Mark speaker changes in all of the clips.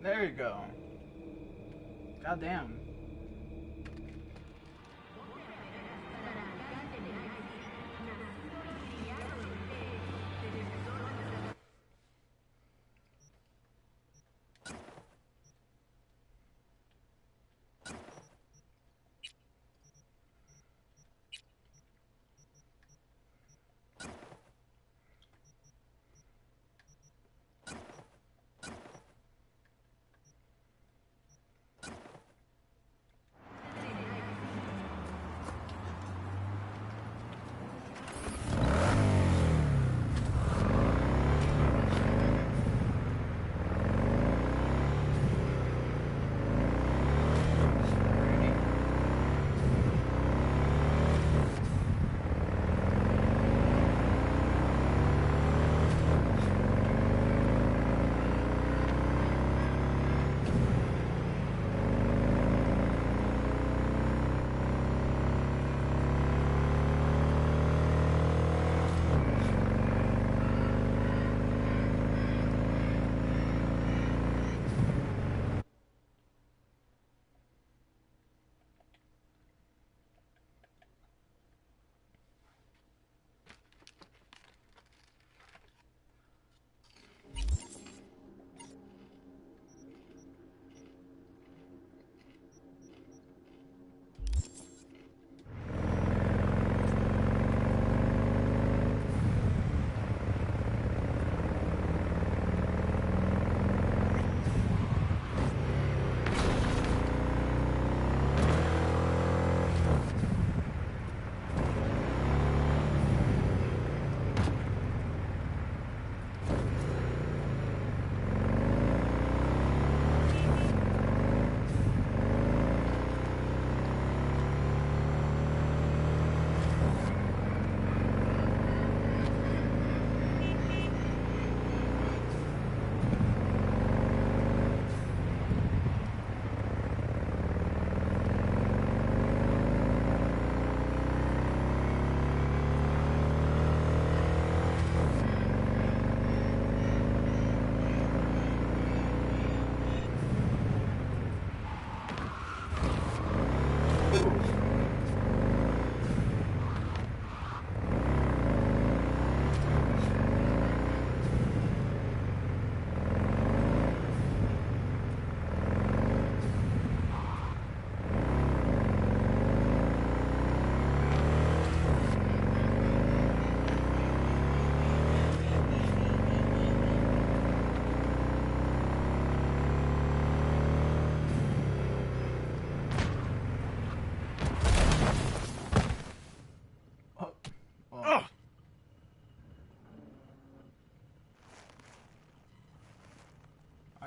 Speaker 1: There you go. Goddamn.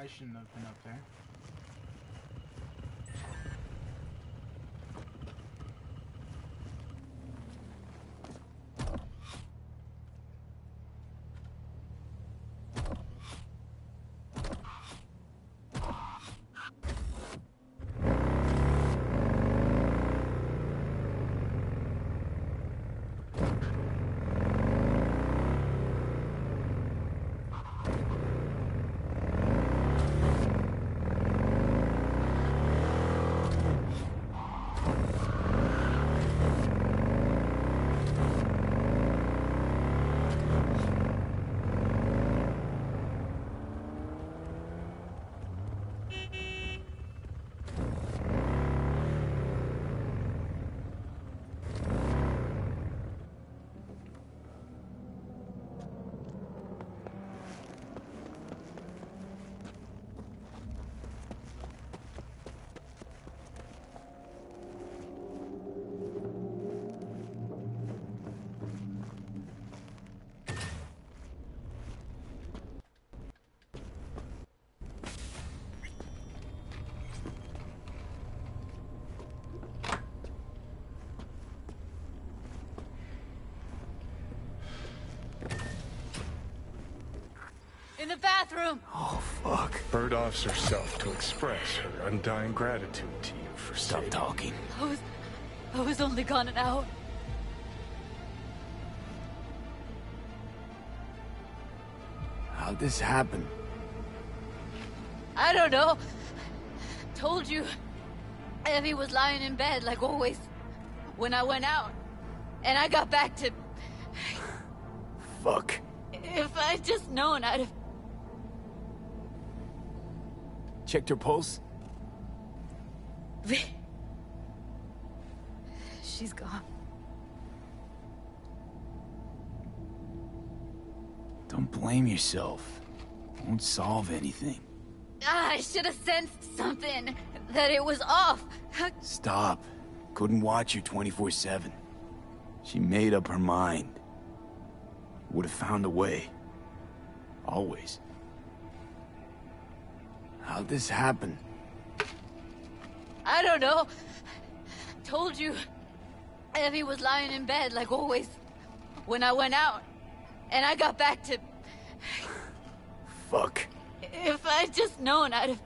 Speaker 1: I shouldn't have been up there.
Speaker 2: In the bathroom!
Speaker 3: Oh, fuck. Bird offs herself to express her undying gratitude to you for
Speaker 4: Stop talking.
Speaker 2: I was only gone an hour.
Speaker 4: How'd this happen?
Speaker 2: I don't know. Told you. Evie was lying in bed, like always, when I went out. And I got back to...
Speaker 4: Fuck.
Speaker 2: If I'd just known, I'd have...
Speaker 4: Checked her pulse?
Speaker 2: She's gone.
Speaker 4: Don't blame yourself. Won't solve anything.
Speaker 2: I should have sensed something. That it was off.
Speaker 4: Stop. Couldn't watch her 24/7. She made up her mind. Would have found a way. Always. How'd this happen?
Speaker 2: I don't know. Told you. Evie was lying in bed, like always, when I went out. And I got back to...
Speaker 4: Fuck.
Speaker 2: If I'd just known, I'd have...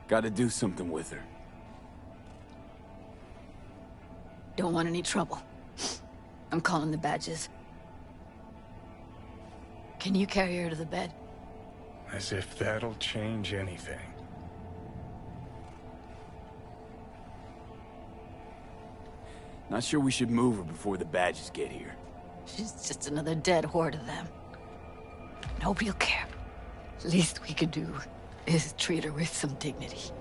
Speaker 4: Gotta do something with her.
Speaker 2: Don't want any trouble. I'm calling the badges. Can you carry her to the bed?
Speaker 3: As if that'll change anything.
Speaker 4: Not sure we should move her before the badges get here.
Speaker 2: She's just another dead whore to them. Nobody'll care. Least we could do is treat her with some dignity.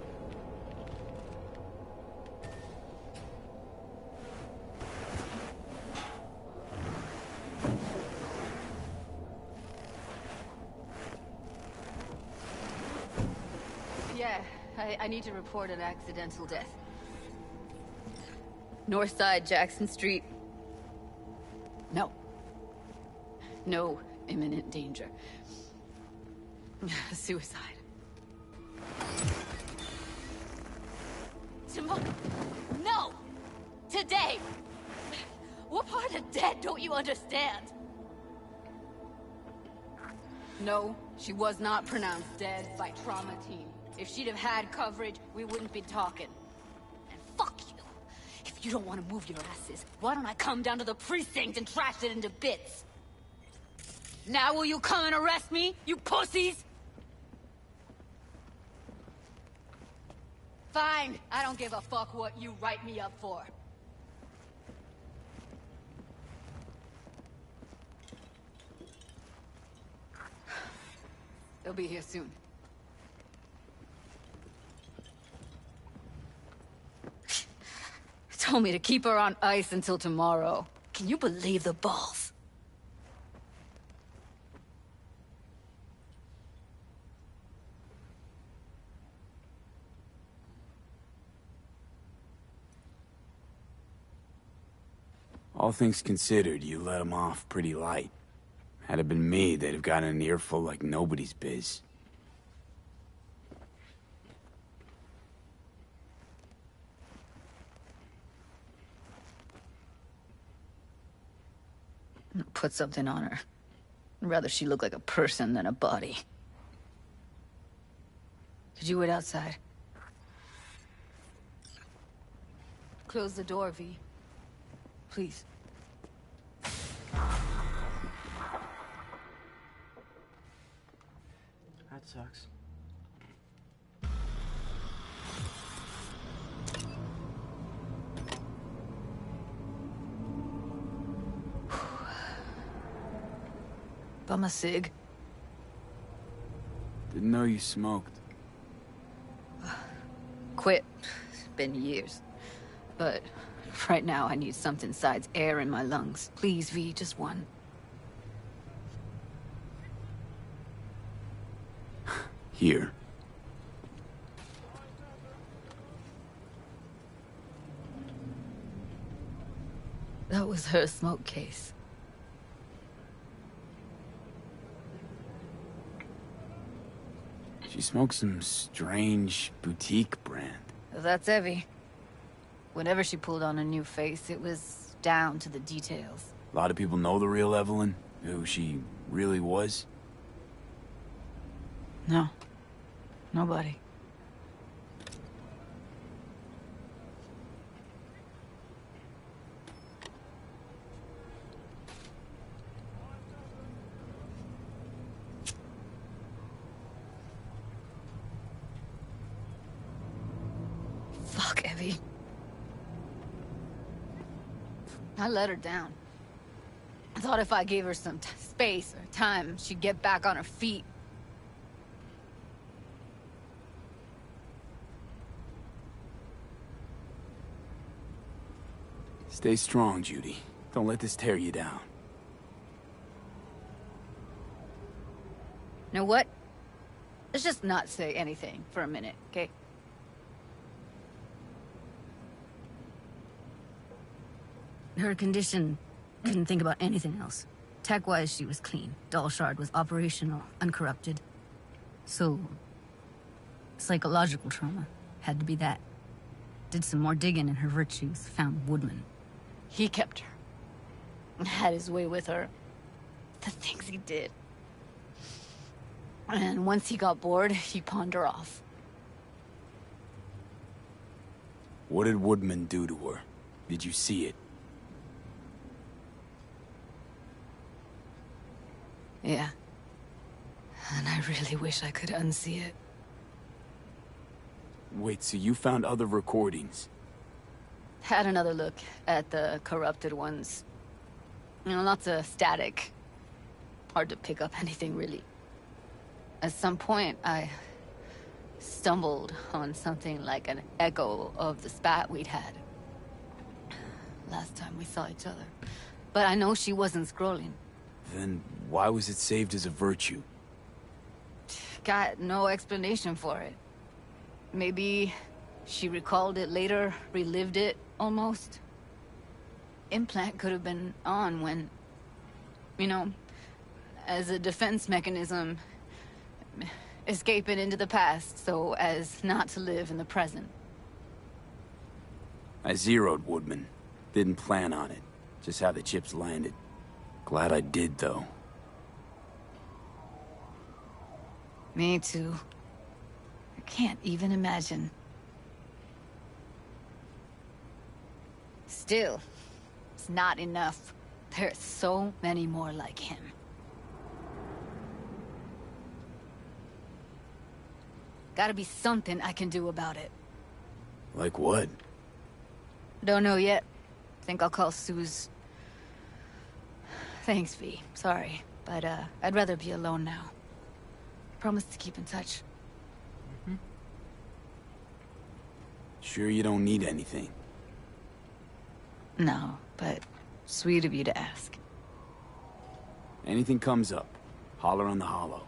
Speaker 2: Yeah, I need to report an accidental death. North side, Jackson Street. No. No imminent danger. Suicide. Tomorrow? No! Today! What part of dead don't you understand? No, she was not pronounced dead by trauma team. If she'd have had coverage, we wouldn't be talking. And fuck you! If you don't want to move your asses, why don't I come down to the precinct and trash it into bits? Now will you come and arrest me, you pussies? Fine, I don't give a fuck what you write me up for. They'll be here soon. Told me to keep her on ice until tomorrow. Can you believe the balls?
Speaker 4: All things considered, you let them off pretty light. Had it been me, they'd have gotten an earful like nobody's biz.
Speaker 2: Put something on her. I'd rather she look like a person than a body. Could you wait outside? Close the door, V. Please.
Speaker 1: That sucks.
Speaker 2: Bum a cig.
Speaker 4: Didn't know you smoked.
Speaker 2: Quit. It's been years. But right now I need something besides air in my lungs. Please, V, just one.
Speaker 4: Here.
Speaker 2: That was her smoke case.
Speaker 4: She smokes some strange boutique brand.
Speaker 2: That's Evie. Whenever she pulled on a new face, it was down to the details.
Speaker 4: A lot of people know the real Evelyn, who she really was.
Speaker 2: No. Nobody. Fuck, Evie. I let her down. I thought if I gave her some space or time, she'd get back on her feet.
Speaker 4: Stay strong, Judy. Don't let this tear you down.
Speaker 2: You know what? Let's just not say anything for a minute, okay? Her condition, couldn't think about anything else. Tech-wise, she was clean. Doll Shard was operational, uncorrupted. So, psychological trauma had to be that. Did some more digging in her virtues, found Woodman. He kept her. Had his way with her. The things he did. And once he got bored, he pawned her off.
Speaker 4: What did Woodman do to her? Did you see it?
Speaker 2: Yeah. And I really wish I could unsee it.
Speaker 4: Wait, so you found other recordings?
Speaker 2: Had another look at the corrupted ones. You know, lots of static. Hard to pick up anything, really. At some point, I stumbled on something like an echo of the spat we'd had. Last time we saw each other. But I know she wasn't scrolling.
Speaker 4: Then why was it saved as a virtue?
Speaker 2: Got no explanation for it. Maybe she recalled it later, relived it, almost. Implant could have been on when, you know, as a defense mechanism, escaping into the past so as not to live in the present.
Speaker 4: I zeroed Woodman. Didn't plan on it. Just how the chips landed. Glad I did, though.
Speaker 2: Me too. I can't even imagine. Still, it's not enough. There's so many more like him. Gotta be something I can do about it.
Speaker 4: Like what?
Speaker 2: Don't know yet. Think I'll call Suze. Thanks, V. Sorry, but I'd rather be alone now. Promise to keep in touch.
Speaker 4: Sure you don't need anything?
Speaker 2: No, but sweet of you to ask.
Speaker 4: Anything comes up, holler on the holo.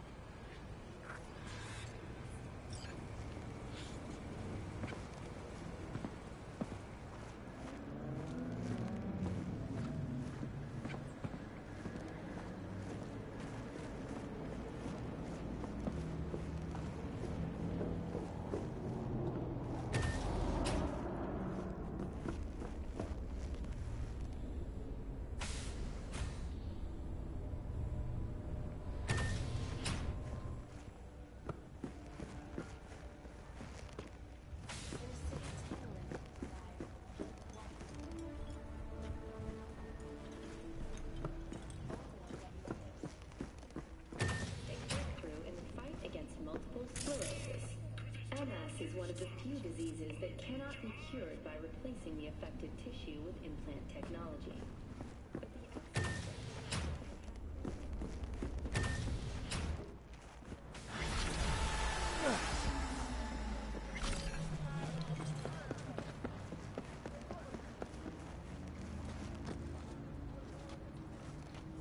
Speaker 5: Is one of the few diseases that cannot be cured by replacing the affected tissue with implant technology.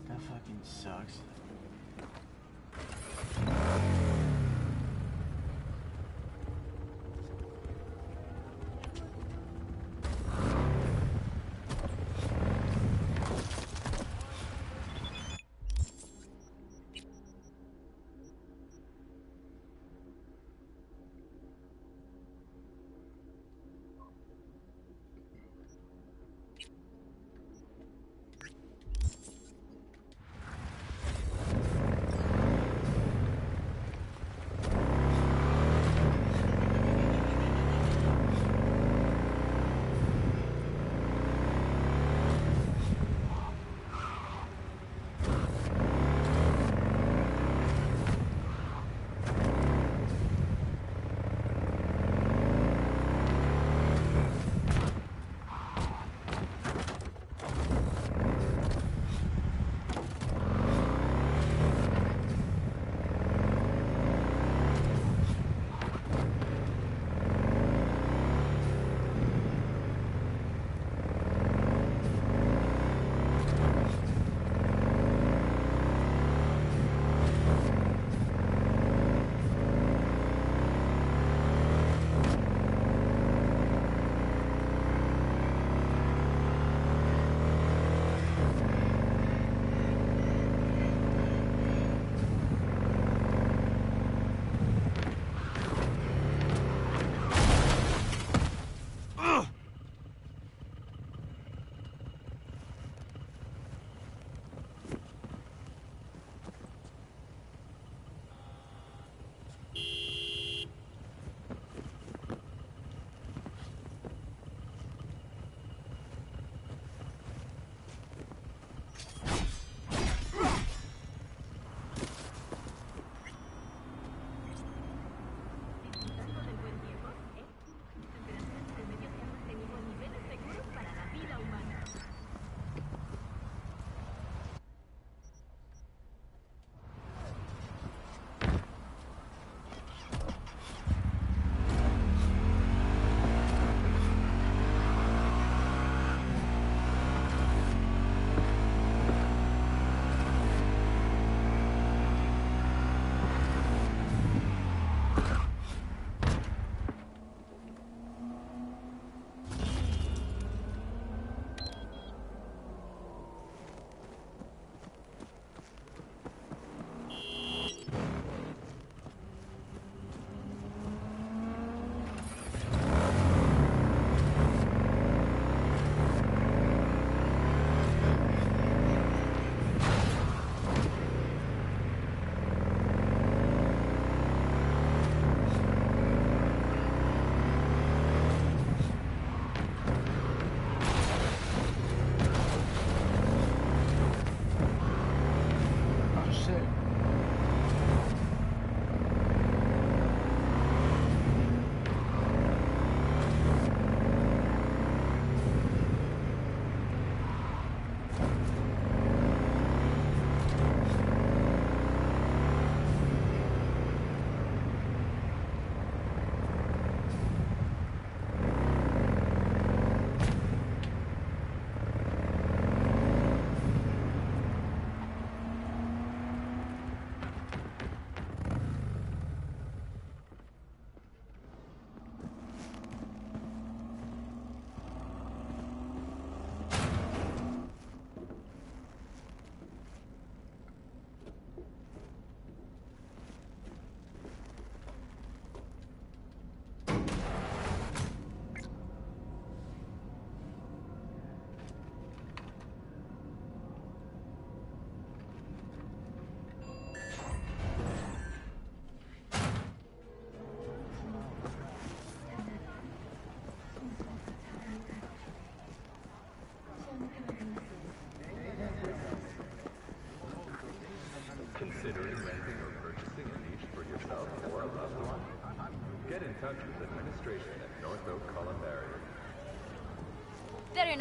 Speaker 1: That fucking sucks.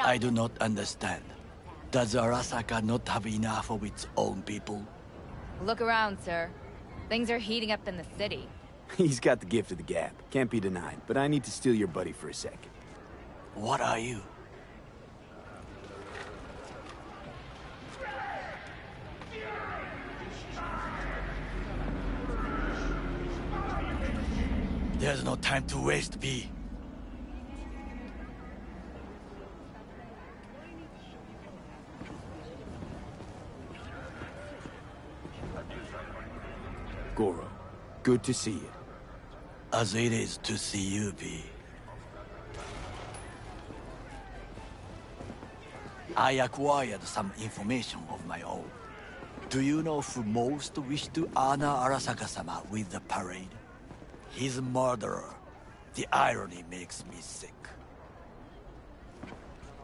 Speaker 6: I do not understand. Does Arasaka not have enough of its own people?
Speaker 7: Look around, sir. Things are heating up in the city.
Speaker 4: He's got the gift of the gab. Can't be denied. But I need to steal your buddy for a second.
Speaker 6: What are you? There's no time to waste, V.
Speaker 4: Goro, good to see you.
Speaker 6: As it is to see you, V. I acquired some information of my own. Do you know who most wished to honor Arasaka-sama with the parade? His murderer. The irony makes me sick.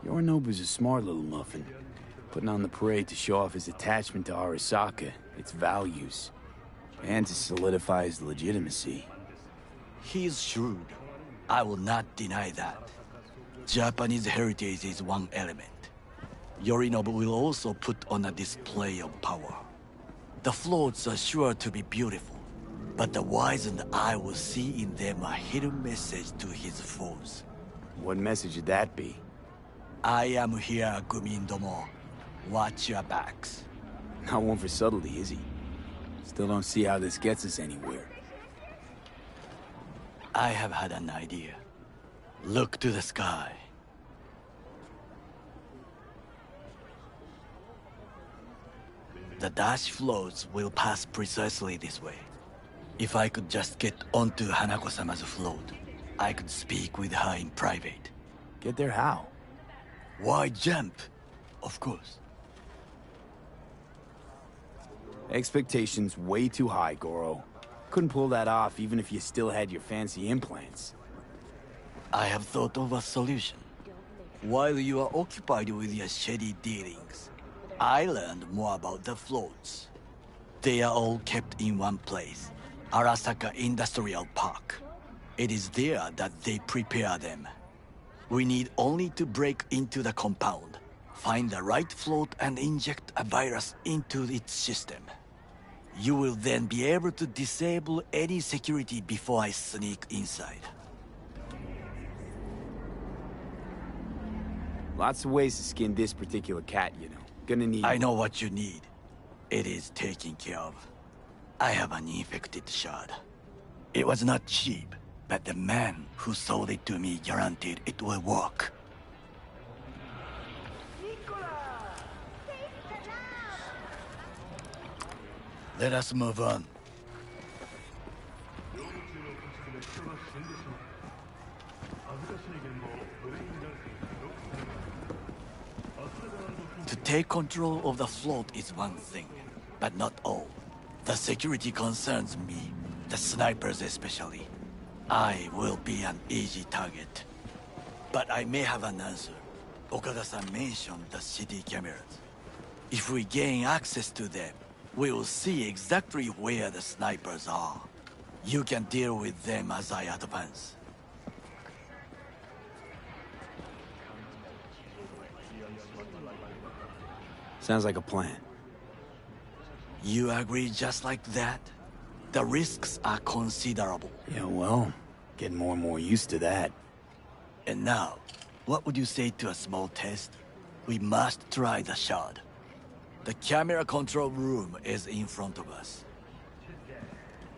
Speaker 4: Yorinobu's a smart little muffin. Putting on the parade to show off his attachment to Arasaka, its values, and to solidify his legitimacy.
Speaker 6: He's shrewd. I will not deny that. Japanese heritage is one element. Yorinobu will also put on a display of power. The floats are sure to be beautiful, but the wizened eye will see in them a hidden message to his foes.
Speaker 4: What message would that be?
Speaker 6: I am here, Gumindomo. Watch your backs.
Speaker 4: Not one for subtlety, is he? Still don't see how this gets us anywhere.
Speaker 6: I have had an idea. Look to the sky. The dash floats will pass precisely this way. If I could just get onto Hanako-sama's float, I could speak with her in private.
Speaker 4: Get there how?
Speaker 6: Why jump? Of course.
Speaker 4: Expectations way too high, Goro. Couldn't pull that off even if you still had your fancy implants.
Speaker 6: I have thought of a solution. While you are occupied with your shady dealings, I learned more about the floats. They are all kept in one place, Arasaka Industrial Park. It is there that they prepare them. We need only to break into the compound, find the right float and inject a virus into its system. You will then be able to disable any security before I sneak inside.
Speaker 4: Lots of ways to skin this particular cat, you know. Gonna need...
Speaker 6: I know what you need. It is taken care of. I have an infected shard. It was not cheap, but the man who sold it to me guaranteed it will work. Let us move on. To take control of the float is one thing, but not all. The security concerns me, the snipers especially. I will be an easy target. But I may have an answer. Okada-san mentioned the city cameras. If we gain access to them, we will see exactly where the snipers are. You can deal with them as I advance.
Speaker 4: Sounds like a plan.
Speaker 6: You agree just like that? The risks are considerable.
Speaker 4: Yeah, well, getting more and more used to that.
Speaker 6: And now, what would you say to a small test? We must try the shard. The camera control room is in front of us.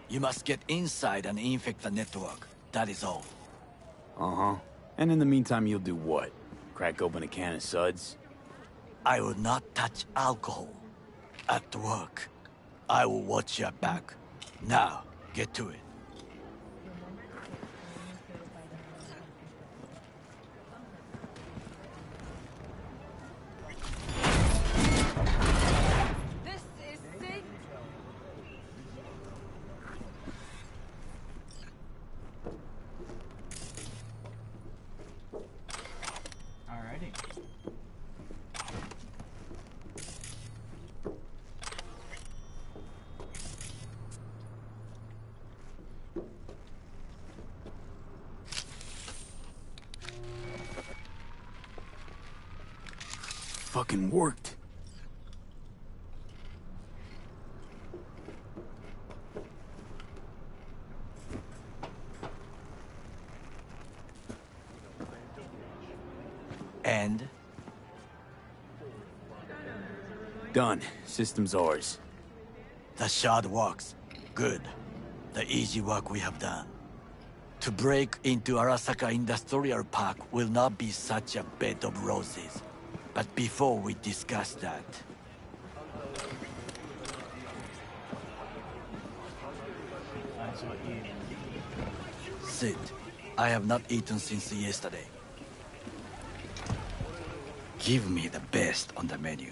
Speaker 6: You must get inside and infect the network. That is all.
Speaker 4: Uh-huh. And in the meantime, you'll do what? Crack open a can of suds?
Speaker 6: I will not touch alcohol. At work, I will watch your back. Now, get to it.
Speaker 7: This is sick.
Speaker 1: Alrighty.
Speaker 4: fucking worked.
Speaker 6: And?
Speaker 4: Done. System's ours.
Speaker 6: The shard works. Good. The easy work we have done. To break into Arasaka Industrial Park will not be such a bed of roses. But before we discuss that...
Speaker 1: That's what you...
Speaker 6: Sit. I have not eaten since yesterday. Give me the best on the menu.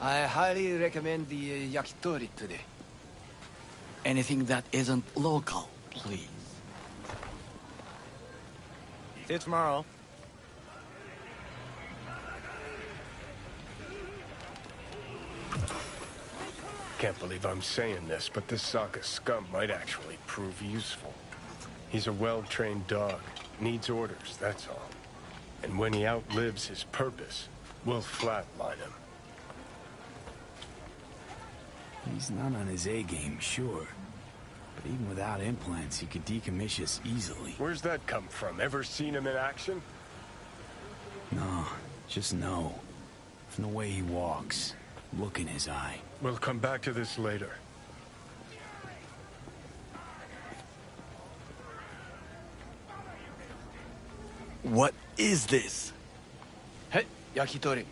Speaker 8: I highly recommend the yakitori today.
Speaker 6: Anything that isn't local, please.
Speaker 8: See you tomorrow.
Speaker 3: Can't believe I'm saying this, but this Sokka scum might actually prove useful. He's a well-trained dog. Needs orders, that's all. And when he outlives his purpose, we'll flatline him.
Speaker 4: He's not on his A-game, sure. But even without implants, he could decommission us easily.
Speaker 3: Where's that come from? Ever seen him in action?
Speaker 4: No, just no. From the way he walks, look in his eye.
Speaker 3: We'll come back to this later.
Speaker 6: What is this?
Speaker 8: Hey, yakitori.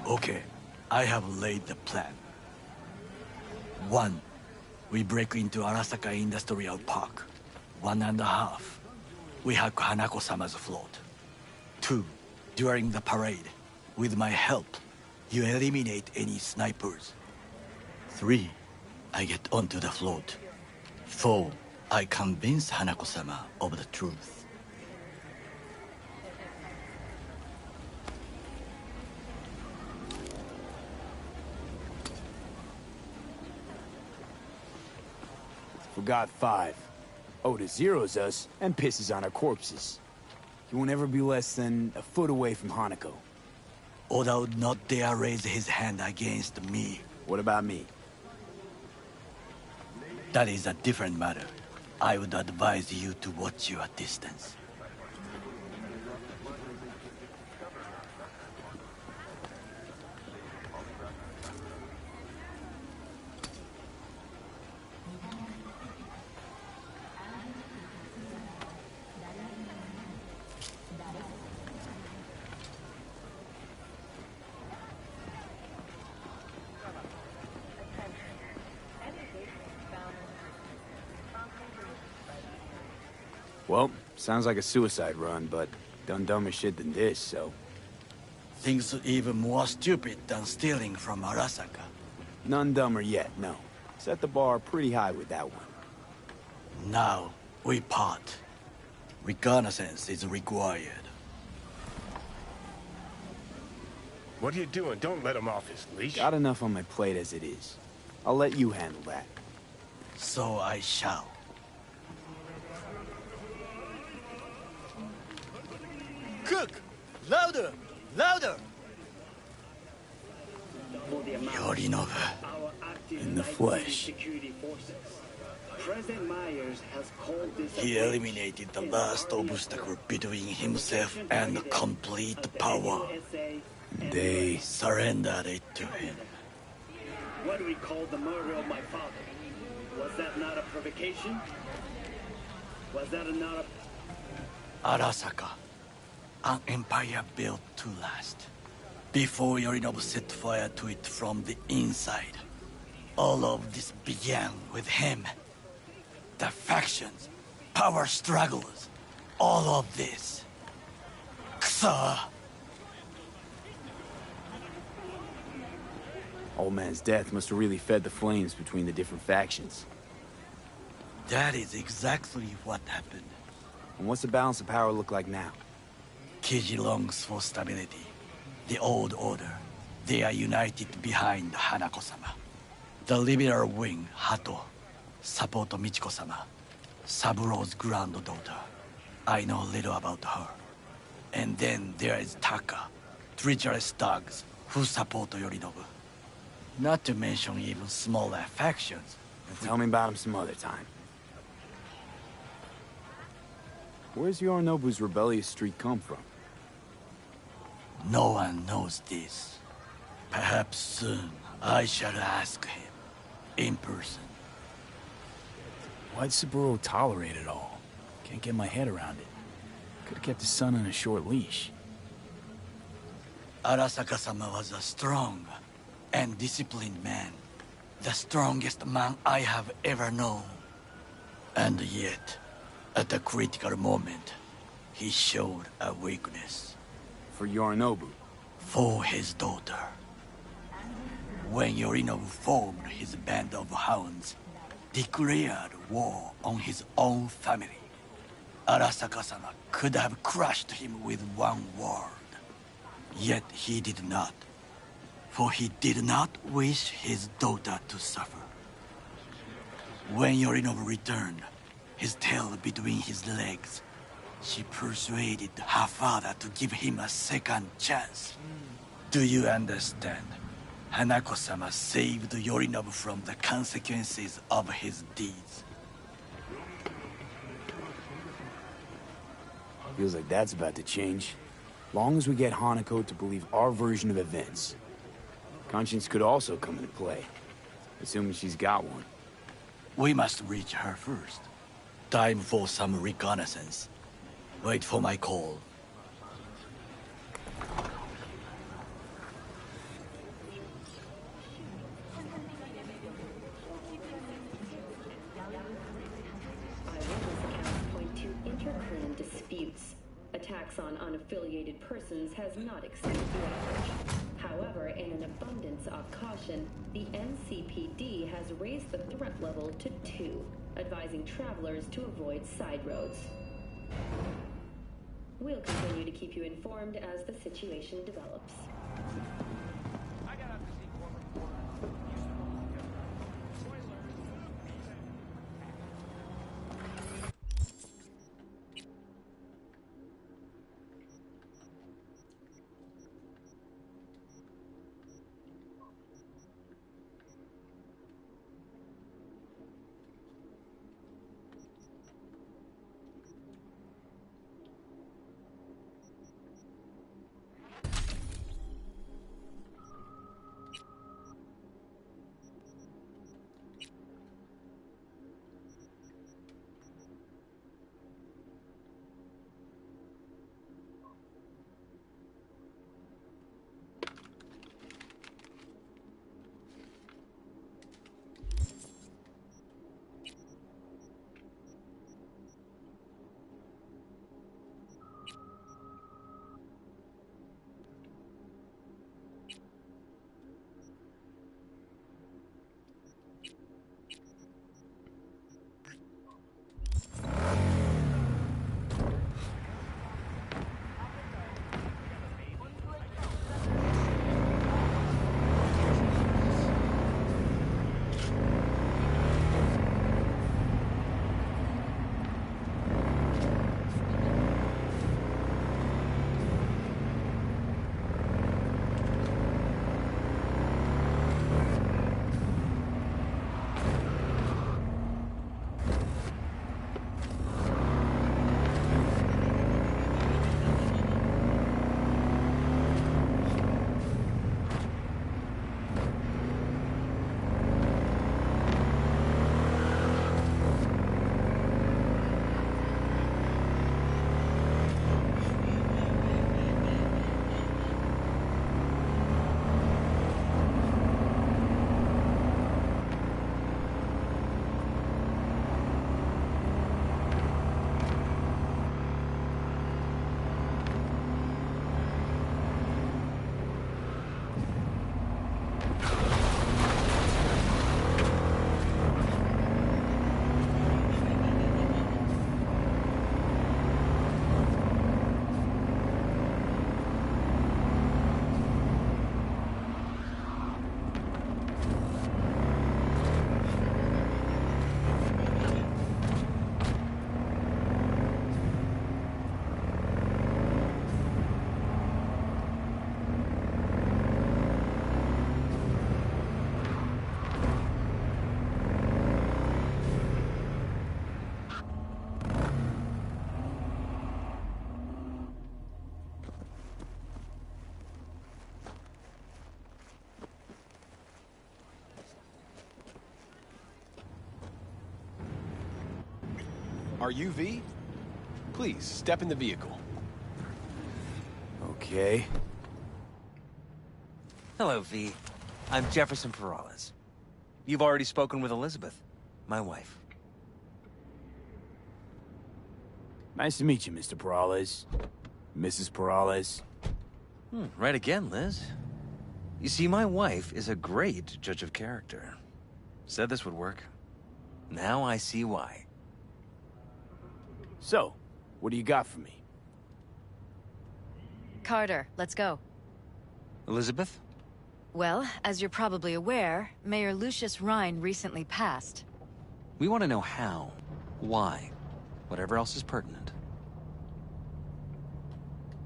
Speaker 6: Okay, I have laid the plan. 1. We break into Arasaka Industrial Park. 1.5. We hack Hanako-sama's float. 2. During the parade, with my help, you eliminate any snipers. 3. I get onto the float. 4. I convince Hanako-sama of the truth.
Speaker 4: Forgot 5. Oda zeroes us and pisses on our corpses. He won't ever be less than a foot away from Hanako.
Speaker 6: Oda would not dare raise his hand against me.
Speaker 4: What about me?
Speaker 6: That is a different matter. I would advise you to watch your distance.
Speaker 4: Well, sounds like a suicide run, but done dumber shit than this, so...
Speaker 6: Things even more stupid than stealing from Arasaka.
Speaker 4: None dumber yet, no. Set the bar pretty high with that one.
Speaker 6: Now, we part. Reconnaissance is required.
Speaker 3: What are you doing? Don't let him off his leash.
Speaker 4: Got enough on my plate as it is. I'll let you handle that.
Speaker 6: So I shall. Cook! Louder! Louder! Yorinobu.
Speaker 4: In the flesh.
Speaker 9: President Myers has called this
Speaker 6: He eliminated the last obstacle between himself and complete power.
Speaker 4: They
Speaker 6: surrendered it to him.
Speaker 9: What we call the murder of my father. Was that not a provocation? Was that not a...
Speaker 6: Arasaka. An empire built to last. Before Yorinobu set fire to it from the inside. All of this began with him. The factions, power struggles, all of this. Ksa!
Speaker 4: Old man's death must have really fed the flames between the different factions.
Speaker 6: That is exactly what happened.
Speaker 4: And what's the balance of power look like now?
Speaker 6: Kiji longs for stability. The old order. They are united behind Hanako-sama. The liberal wing, Hato, support Michiko-sama. Saburo's granddaughter. I know little about her. And then there is Taka, treacherous thugs who support Yorinobu. Not to mention even smaller factions.
Speaker 4: Tell me about him some other time. Where's Yorinobu's rebellious streak come from?
Speaker 6: No one knows this. Perhaps soon I shall ask him in person.
Speaker 10: Why'd Saburo tolerate it all? Can't get my head around it. Could've kept his son on a short leash.
Speaker 6: Arasaka-sama was a strong and disciplined man. The strongest man I have ever known. And yet, at a critical moment, he showed a weakness.
Speaker 4: For Yorinobu?
Speaker 6: For his daughter. When Yorinobu formed his band of hounds, declared war on his own family, Arasaka-sama could have crushed him with one word. Yet he did not. For he did not wish his daughter to suffer. When Yorinobu returned, his tail between his legs, she persuaded her father to give him a second chance. Do you understand? Hanako-sama saved Yorinobu from the consequences of his deeds.
Speaker 4: Feels like that's about to change. Long as we get Hanako to believe our version of events. Conscience could also come into play, assuming she's got one.
Speaker 6: We must reach her first. Time for some reconnaissance. Wait for my call.
Speaker 5: Attacks on unaffiliated persons has not exceeded the average. However, in an abundance of caution, the NCPD has raised the threat level to 2, advising travelers to avoid side roads. We'll continue to keep you informed as the situation develops.
Speaker 11: Are you V? Please, step in the vehicle.
Speaker 4: Okay.
Speaker 12: Hello, V. I'm Jefferson Peralez. You've already spoken with Elizabeth, my wife.
Speaker 4: Nice to meet you, Mr. Peralez. Mrs. Peralez.
Speaker 12: Right again, Liz. You see, my wife is a great judge of character. Said this would work. Now I see why.
Speaker 4: So, what do you got for me?
Speaker 7: Carter, let's go.
Speaker 12: Elizabeth?
Speaker 7: Well, as you're probably aware, Mayor Lucius Rhine recently passed.
Speaker 12: We want to know how, why, whatever else is pertinent.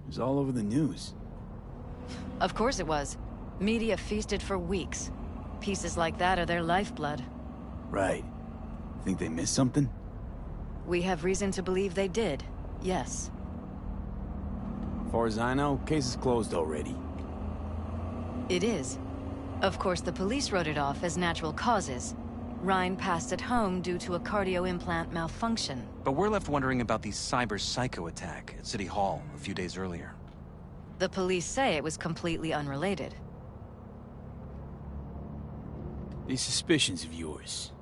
Speaker 4: It was all over the news.
Speaker 7: Of course it was. Media feasted for weeks. Pieces like that are their lifeblood.
Speaker 4: Right. Think they missed something?
Speaker 7: We have reason to believe they did, yes.
Speaker 4: As far as I know, case is closed already.
Speaker 7: It is. Of course, the police wrote it off as natural causes. Rhine passed at home due to a cardio implant malfunction.
Speaker 12: But we're left wondering about the cyber psycho attack at City Hall a few days earlier.
Speaker 7: The police say it was completely unrelated.
Speaker 4: These suspicions of yours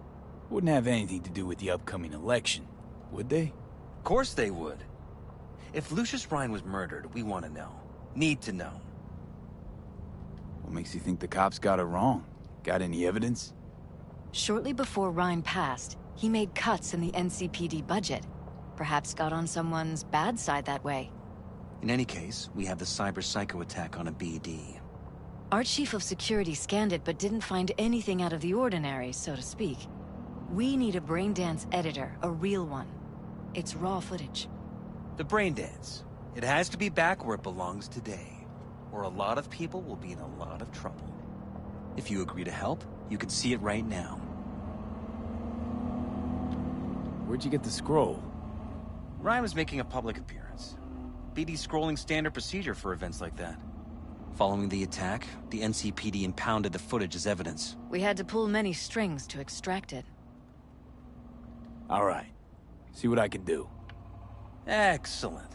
Speaker 4: wouldn't have anything to do with the upcoming election, would they?
Speaker 12: Of course they would. If Lucius Rhine was murdered, we want to know. Need to know.
Speaker 4: What makes you think the cops got it wrong? Got any evidence?
Speaker 7: Shortly before Rhine passed, he made cuts in the NCPD budget. Perhaps got on someone's bad side that way.
Speaker 12: In any case, we have the cyber psycho attack on a BD.
Speaker 7: Our chief of security scanned it but didn't find anything out of the ordinary, so to speak. We need a braindance editor, a real one. It's raw footage.
Speaker 12: The braindance. It has to be back where it belongs today, or a lot of people will be in a lot of trouble. If you agree to help, you can see it right now.
Speaker 4: Where'd you get the scroll?
Speaker 12: Ryan was making a public appearance. BD's scrolling standard procedure for events like that. Following the attack, the NCPD impounded the footage as evidence.
Speaker 7: We had to pull many strings to extract it.
Speaker 4: All right. See what I can do.
Speaker 12: Excellent.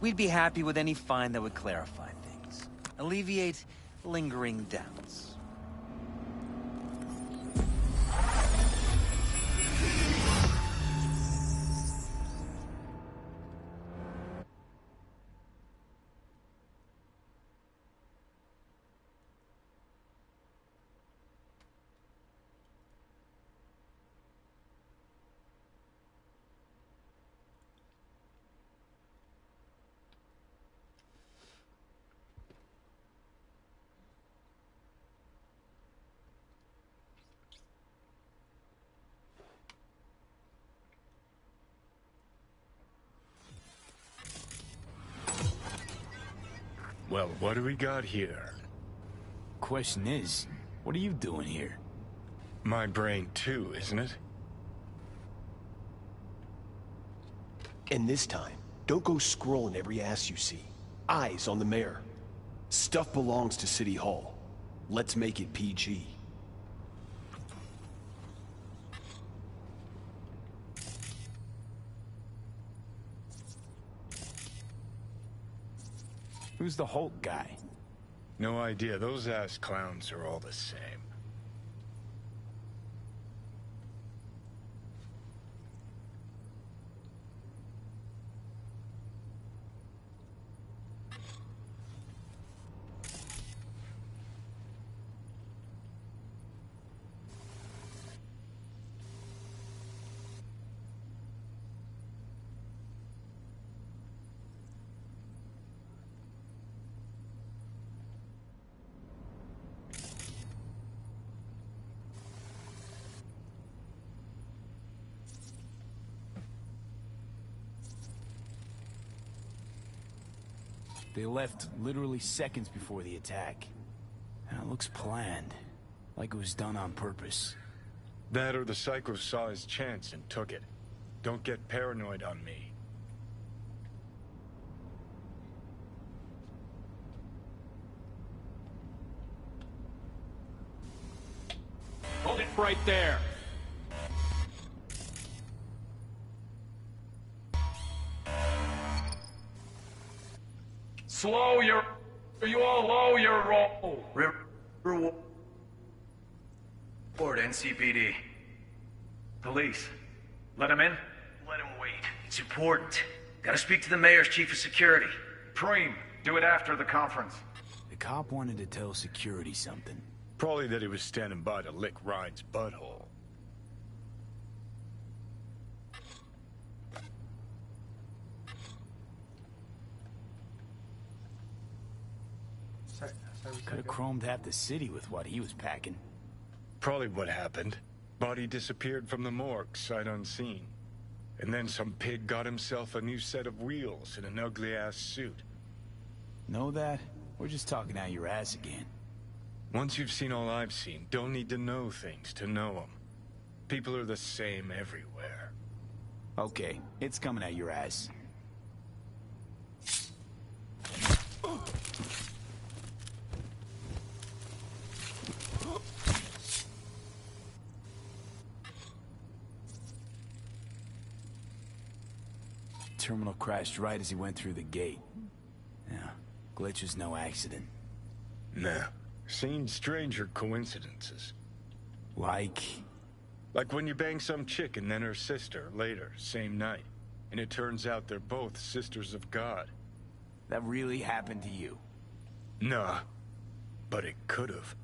Speaker 12: We'd be happy with any find that would clarify things. Alleviate lingering doubts.
Speaker 3: Well, what do we got here?
Speaker 4: Question is, what are you doing here?
Speaker 3: My brain too, isn't it?
Speaker 11: And this time, don't go scrolling every ass you see. Eyes on the mayor. Stuff belongs to City Hall. Let's make it PG.
Speaker 4: Who's the Hulk guy?
Speaker 3: No idea. Those ass clowns are all the same.
Speaker 4: They left literally seconds before the attack. And it looks planned. Like it was done on purpose.
Speaker 3: That or the psycho saw his chance and took it. Don't get paranoid on me.
Speaker 13: Hold it right there. You all low your roll.
Speaker 14: Reward NCPD.
Speaker 13: Police. Let him in?
Speaker 14: Let him wait. It's important. Gotta speak to the mayor's chief of security.
Speaker 13: Preem, do it after the conference.
Speaker 10: The cop wanted to tell security something.
Speaker 3: Probably that he was standing by to lick Ryan's butthole.
Speaker 10: Could have chromed half the city with what he was packing.
Speaker 3: Probably what happened. Body disappeared from the morgue, sight unseen. And then some pig got himself a new set of wheels and an ugly-ass suit.
Speaker 10: Know that? We're just talking out your ass again.
Speaker 3: Once you've seen all I've seen, don't need to know things to know them. People are the same everywhere.
Speaker 10: Okay, it's coming out your ass. Terminal crashed right as he went through the gate. Yeah, glitch was no accident.
Speaker 3: Nah, seen stranger coincidences.
Speaker 10: Like
Speaker 3: when you bang some chick and then her sister later, same night. And it turns out they're both sisters of God.
Speaker 10: That really happened to you?
Speaker 3: Nah, but it could've.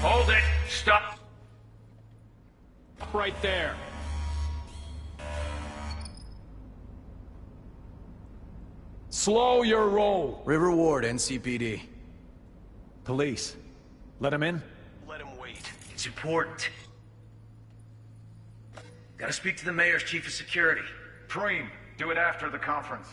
Speaker 13: Hold it! Stop! Right there. Slow your roll.
Speaker 8: River Ward, NCPD.
Speaker 13: Police. Let him in?
Speaker 14: Let him wait. It's important. Gotta speak to the mayor's chief of security.
Speaker 13: Preem, do it after the conference.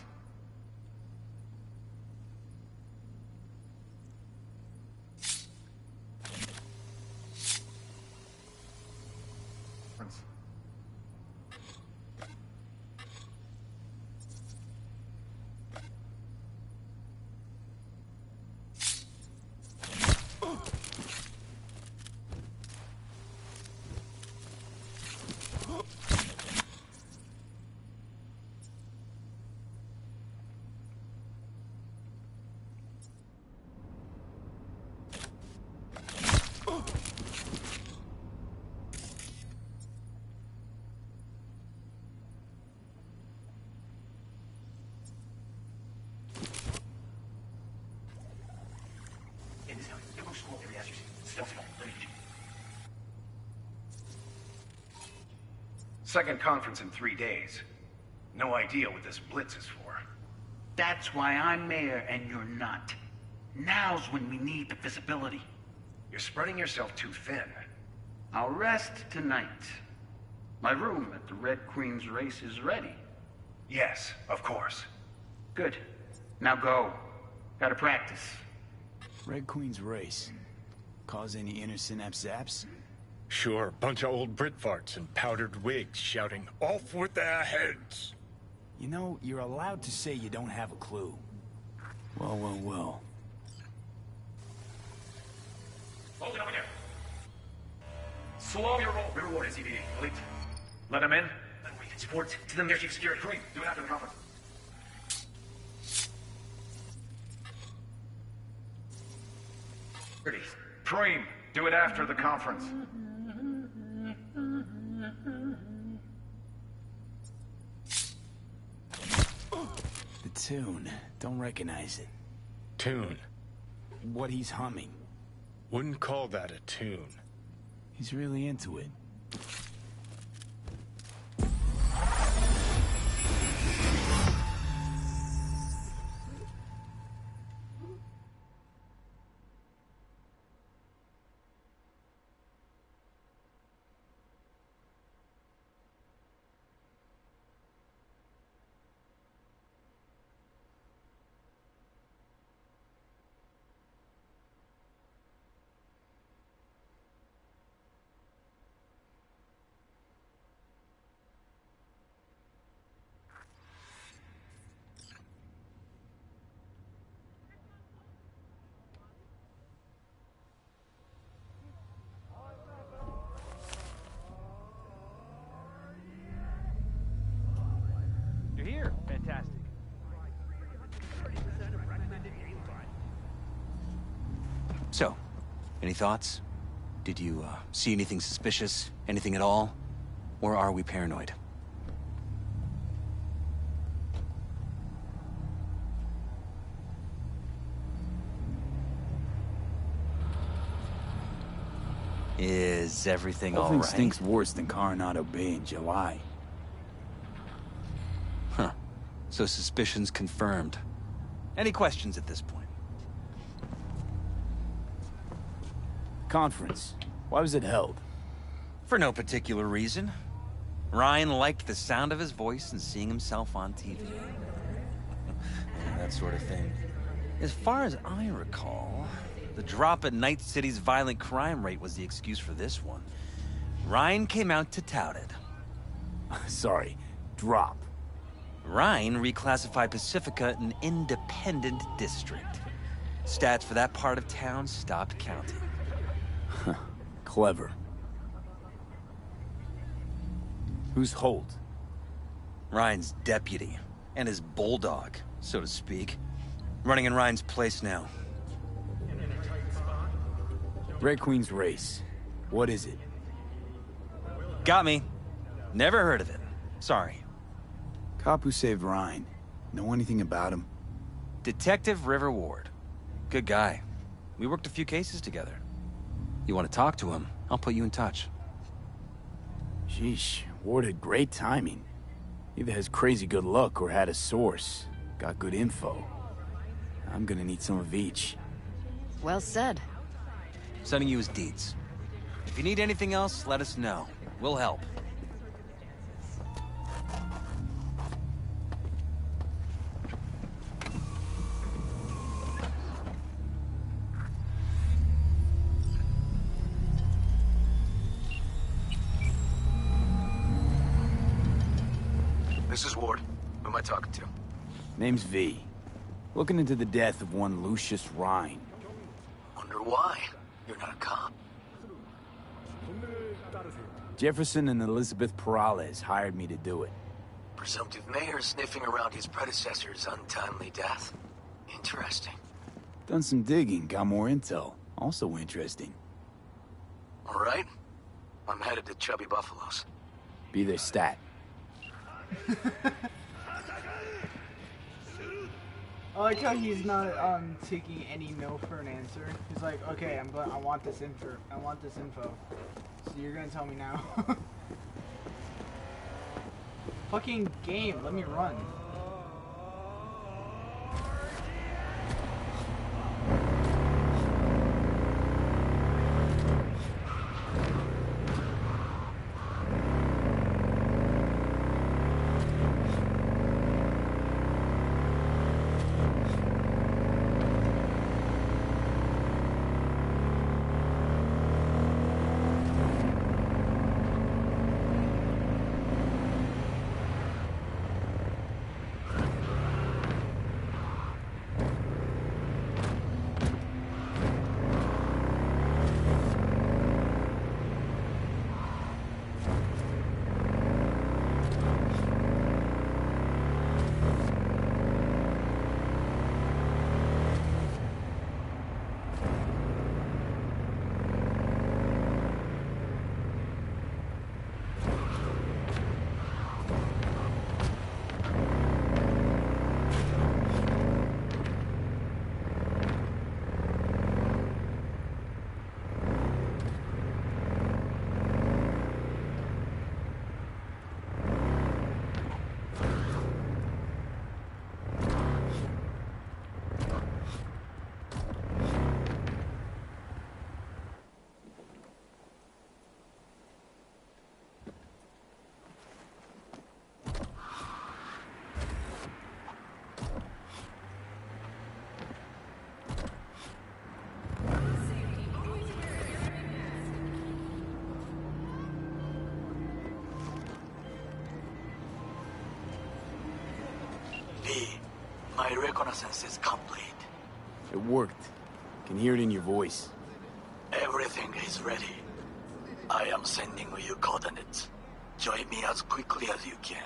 Speaker 14: Second conference in 3 days. No idea what this blitz is for.
Speaker 9: That's why I'm mayor and you're not. Now's when we need the visibility.
Speaker 14: You're spreading yourself too thin.
Speaker 9: I'll rest tonight. My room at the Red Queen's race is ready.
Speaker 14: Yes, of course.
Speaker 9: Good. Now go. Gotta practice.
Speaker 10: Red Queen's race. Cause any inner synapse zaps?
Speaker 3: Sure, bunch of old Brit farts in powdered wigs shouting, "Off with their heads!"
Speaker 10: You know, you're allowed to say you don't have a clue. Well, well, well.
Speaker 13: Hold it over there. Slow your roll.
Speaker 14: River Ward, NCPD. Elite.
Speaker 13: Let him in.
Speaker 14: Support to the Mayor Chief Security.
Speaker 13: Kareem, do it after the conference. Kareem, do it after the conference.
Speaker 4: The tune. Don't recognize it.
Speaker 3: Tune.
Speaker 4: What he's humming.
Speaker 3: Wouldn't call that a tune.
Speaker 4: He's really into it.
Speaker 1: You're here. Fantastic.
Speaker 12: So, any thoughts? Did you see anything suspicious? Anything at all? Or are we paranoid? Is everything all
Speaker 4: Nothing
Speaker 12: right?
Speaker 4: stinks worse than Coronado Bay in July.
Speaker 12: Huh. So suspicions confirmed. Any questions at this point?
Speaker 4: Conference. Why was it held?
Speaker 12: For no particular reason. Ryan liked the sound of his voice and seeing himself on TV. That sort of thing. As far as I recall, the drop in Night City's violent crime rate was the excuse for this one. Ryan came out to tout it.
Speaker 4: Sorry, drop.
Speaker 12: Ryan reclassified Pacifica an independent district. Stats for that part of town stopped counting.
Speaker 4: Clever. Who's Holt?
Speaker 12: Ryan's deputy, and his bulldog, so to speak. Running in Ryan's place now.
Speaker 4: Red Queen's race. What is it?
Speaker 12: Got me. Never heard of it. Sorry.
Speaker 4: Cop who saved Ryan. Know anything about him?
Speaker 12: Detective River Ward. Good guy. We worked a few cases together. You want to talk to him, I'll put you in touch.
Speaker 4: Sheesh, Ward had great timing. Either has crazy good luck or had a source. Got good info. I'm gonna need some of each.
Speaker 7: Well said.
Speaker 12: Sending you his deeds. If you need anything else, let us know. We'll help.
Speaker 15: This is Ward. Who am I talking to?
Speaker 4: Name's V. Looking into the death of one Lucius Rhine.
Speaker 15: Wonder why? You're not a cop.
Speaker 4: Jefferson and Elizabeth Perales hired me to do it.
Speaker 15: Presumptive mayor sniffing around his predecessor's untimely death. Interesting.
Speaker 4: Done some digging, got more intel. Also interesting.
Speaker 15: All right. I'm headed to Chubby Buffaloes.
Speaker 4: Be their stat.
Speaker 16: I like how he's not taking any no for an answer. He's like, okay, I want this info. I want this info. So you're gonna tell me now. Fucking game, let me run.
Speaker 15: reconnaissance is complete.
Speaker 4: It worked. Can hear it in your voice.
Speaker 15: Everything is ready. I am sending you coordinates. Join me as quickly as you can.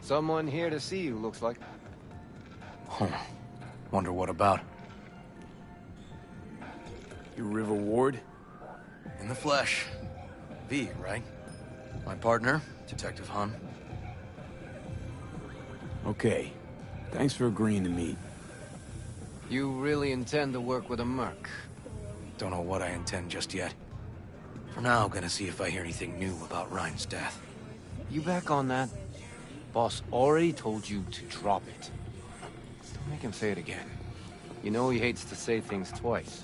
Speaker 8: Someone here to see you, looks like.
Speaker 10: Huh. Wonder what about.
Speaker 4: You River Ward?
Speaker 10: In the flesh. V, right? My partner, Detective Han.
Speaker 4: Okay. Thanks for agreeing to meet.
Speaker 8: You really intend to work with a merc?
Speaker 10: Don't know what I intend just yet. For now, gonna see if I hear anything new about Ryan's death.
Speaker 8: You back on that? Boss already told you to drop it. Don't make him say it again. You know he hates to say things twice.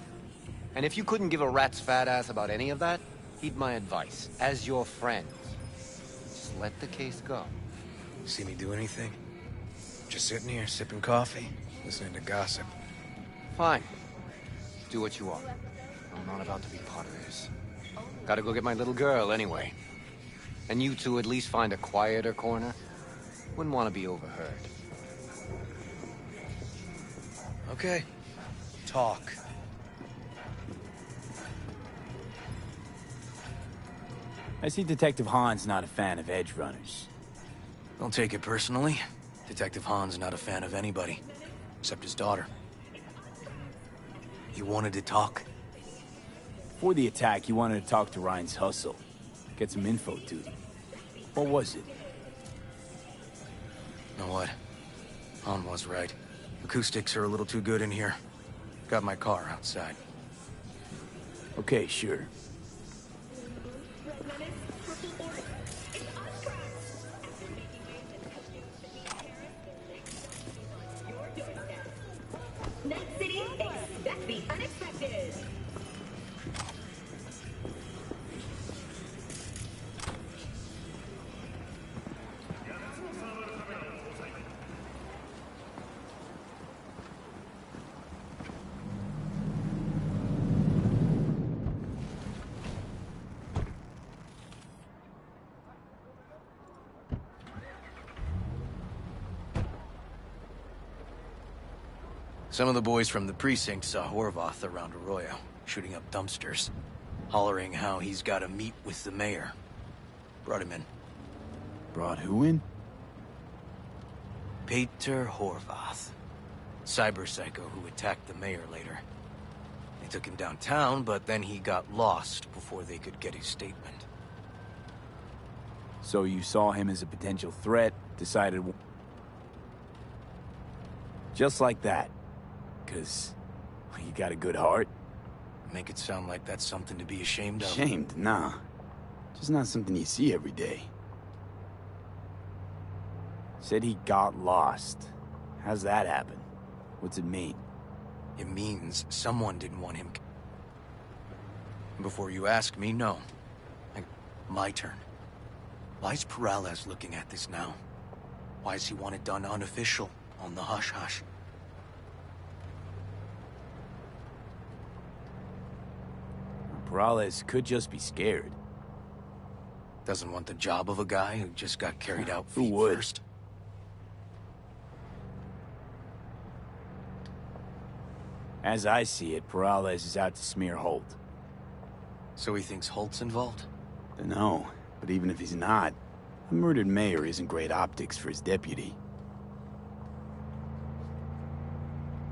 Speaker 8: And if you couldn't give a rat's fat ass about any of that, heed my advice. As your friend, just let the case go.
Speaker 10: See me do anything? Just sitting here, sipping coffee, listening to gossip.
Speaker 8: Fine. Do what you want. I'm not about to be part of this. Gotta go get my little girl anyway. And you two at least find a quieter corner. Wouldn't want to be overheard.
Speaker 10: Okay. Talk.
Speaker 4: I see Detective Han's not a fan of edge runners.
Speaker 10: Don't take it personally. Detective Han's not a fan of anybody, except his daughter. You wanted to talk?
Speaker 4: Before the attack, you wanted to talk to Ryan's hustle. Get some info to them. What was it?
Speaker 10: You know what? Han was right. Acoustics are a little too good in here. Got my car outside.
Speaker 4: Okay, sure.
Speaker 5: Night City, expect the unexpected.
Speaker 10: Some of the boys from the precinct saw Horvath around Arroyo, shooting up dumpsters, hollering how he's got to meet with the mayor. Brought him in.
Speaker 4: Brought who in?
Speaker 10: Peter Horvath. Cyber psycho who attacked the mayor later. They took him downtown, but then he got lost before they could get his statement.
Speaker 4: So you saw him as a potential threat, decided... Just like that. 'Cause you got a good heart.
Speaker 10: Make it sound like that's something to be ashamed of.
Speaker 4: Ashamed? Nah. Just not something you see every day. Said he got lost. How's that happen? What's it mean?
Speaker 10: It means someone didn't want him. Before you ask me, no. My turn. Why's Peralez looking at this now? Why does he want it done unofficial, on the hush-hush?
Speaker 4: Peralez could just be scared.
Speaker 10: Doesn't want the job of a guy who just got carried out
Speaker 4: Who would?
Speaker 10: first.
Speaker 4: As I see it, Peralez is out to smear Holt.
Speaker 10: So he thinks Holt's involved?
Speaker 4: Dunno, but even if he's not, the murdered mayor isn't great optics for his deputy.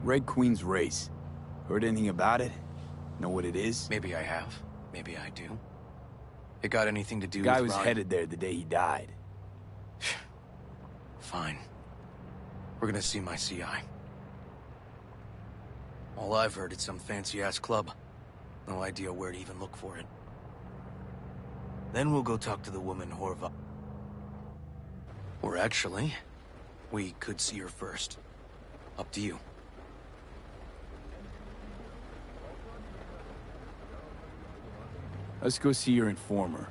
Speaker 4: Red Queen's race. Heard anything about it? Know what it is?
Speaker 10: Maybe I have. Maybe I do. It got anything to do with
Speaker 4: The guy was
Speaker 10: Ryan?
Speaker 4: headed there the day he died.
Speaker 10: Fine. We're gonna see my CI. All I've heard is some fancy-ass club. No idea where to even look for it. Then we'll go talk to the woman Horvath. Or actually, we could see her first. Up to you.
Speaker 4: Let's go see your informer.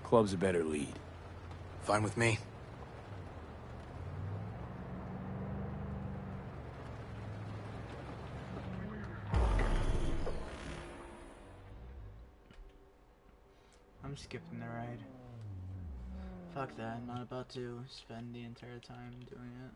Speaker 4: Club's a better lead.
Speaker 10: Fine with me.
Speaker 16: I'm skipping the ride. Fuck that, I'm not about to spend the entire time doing it.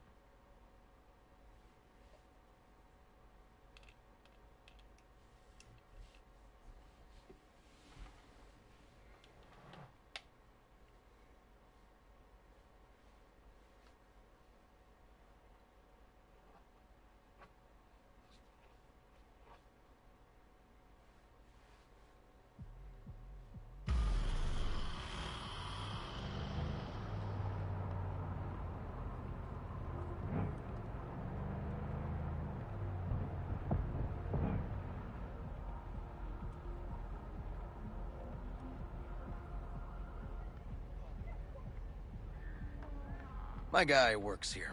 Speaker 10: My guy works here.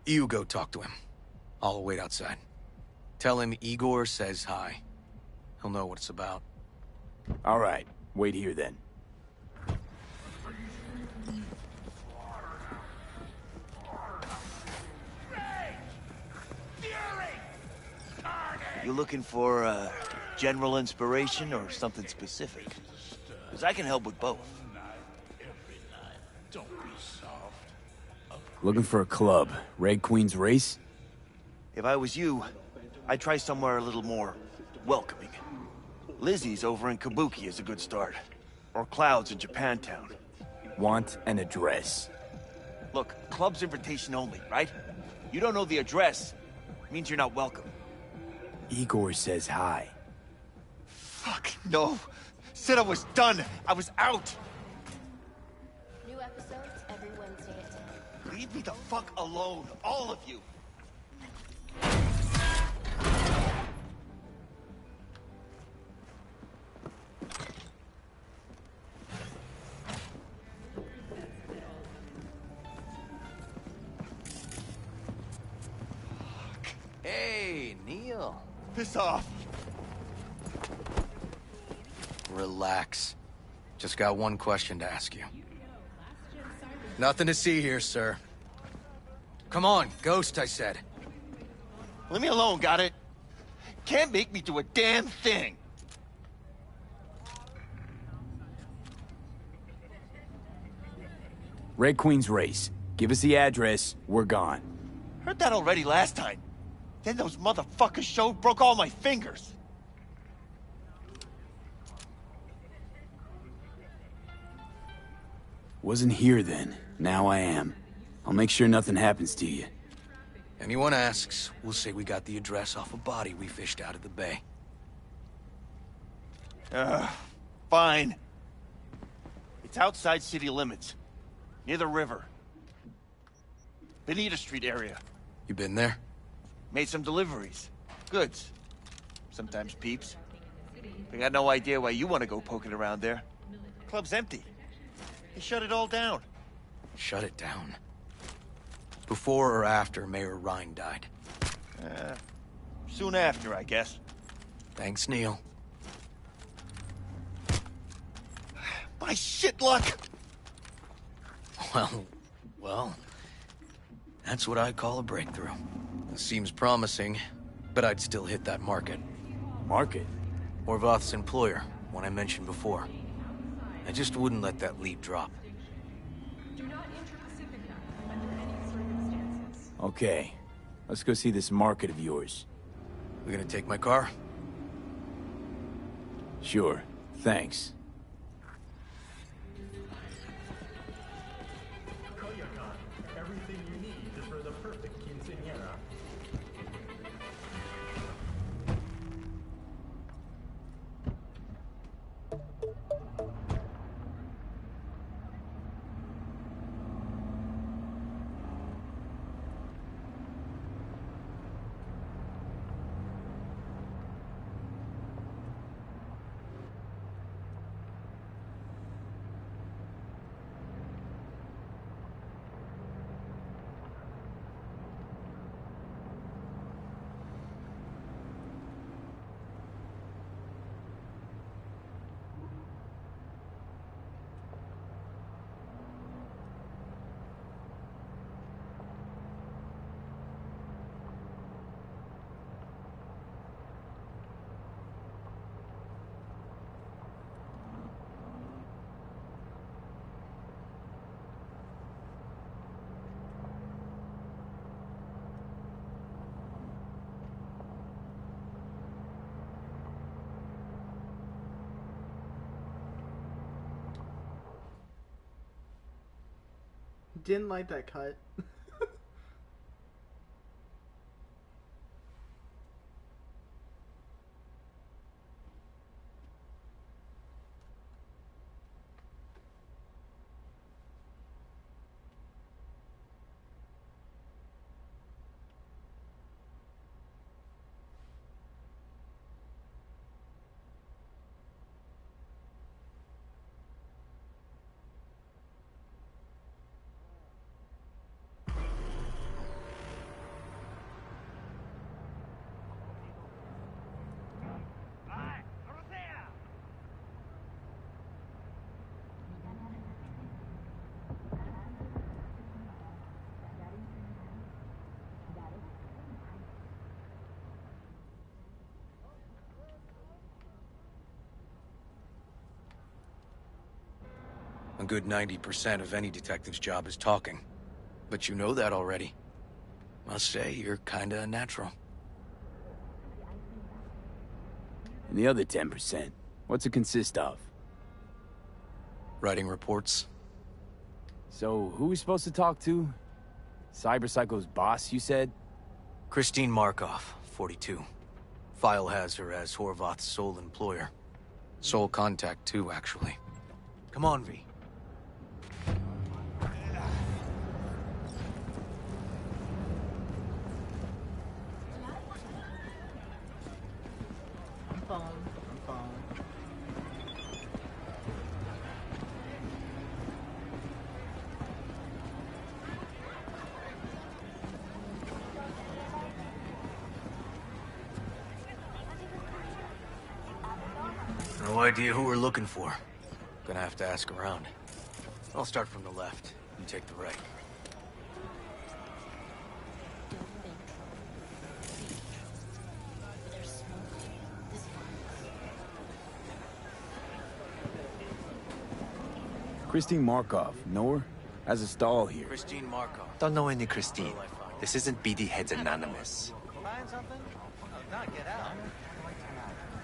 Speaker 10: You go talk to him. I'll wait outside. Tell him Igor says hi. He'll know what it's about.
Speaker 4: All right, wait here then.
Speaker 15: You looking for general inspiration or something specific? Because I can help with both.
Speaker 4: Looking for a club. Red Queen's Race?
Speaker 15: If I was you, I'd try somewhere a little more welcoming. Lizzie's over in Kabuki is a good start. Or Cloud's in Japantown.
Speaker 4: Want an address.
Speaker 15: Look, club's invitation only, right? You don't know the address. Means you're not welcome.
Speaker 4: Igor says hi.
Speaker 15: Fuck, no. Said I was done. I was out.
Speaker 17: New episodes every Wednesday at 10.
Speaker 15: Leave me the fuck alone, all of you.
Speaker 10: Hey, Neil.
Speaker 15: Piss off.
Speaker 10: Relax. Just got one question to ask you. Nothing to see here, sir. Come on, Ghost, I said.
Speaker 15: Leave me alone, got it? Can't make me do a damn thing.
Speaker 4: Red Queen's Race. Give us the address, we're gone.
Speaker 15: Heard that already last time. Then those motherfuckers showed, broke all my fingers.
Speaker 4: Wasn't here then. Now I am. I'll make sure nothing happens to you.
Speaker 10: Anyone asks, we'll say we got the address off a body we fished out of the bay.
Speaker 15: Fine. It's outside city limits. Near the river. Benita Street area.
Speaker 10: You been there?
Speaker 15: Made some deliveries. Goods. Sometimes peeps. I got no idea why you want to go poking around there. Club's empty. They shut it all down.
Speaker 10: Shut it down? Before or after Mayor Rhine died?
Speaker 15: Soon after, I guess.
Speaker 10: Thanks, Neil.
Speaker 15: My shit luck!
Speaker 10: Well, that's what I call a breakthrough. Seems promising, but I'd still hit that market.
Speaker 4: Market?
Speaker 10: Orvoth's employer, one I mentioned before. I just wouldn't let that lead drop.
Speaker 4: Okay, let's go see this market of yours.
Speaker 10: We gonna take my car?
Speaker 4: Sure, thanks.
Speaker 18: Everything you need for the perfect quinceañera.
Speaker 16: Didn't like that cut.
Speaker 10: A good 90% of any detective's job is talking. But you know that already. Must say, you're kinda a natural.
Speaker 4: And the other 10%, what's it consist of?
Speaker 10: Writing reports.
Speaker 4: So, who are we supposed to talk to? Cyberpsycho's boss, you said?
Speaker 10: Christine Markov, 42. File has her as Horvath's sole employer. Sole contact, too, actually. Come on, V. No idea who we're looking for. Gonna have to ask around. I'll start from the left. You take the right.
Speaker 4: Christine Markov, know her? Has a stall here.
Speaker 10: Christine Markov.
Speaker 12: Don't know any Christine. This isn't BD Heads Anonymous.
Speaker 15: Find something? Oh, not get out.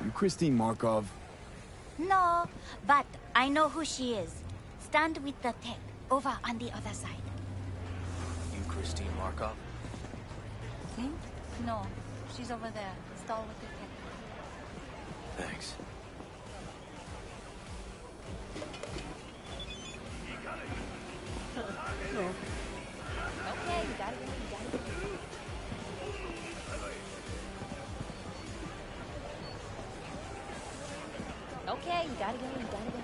Speaker 4: You Christine Markov?
Speaker 19: No, but I know who she is. Stand with the tech, over on the other side.
Speaker 10: You Christine Markov?
Speaker 19: Hmm? No, she's over there. Stall with the tech.
Speaker 10: Thanks.
Speaker 17: Okay, you gotta go, you gotta go. Okay, you gotta go, you gotta go.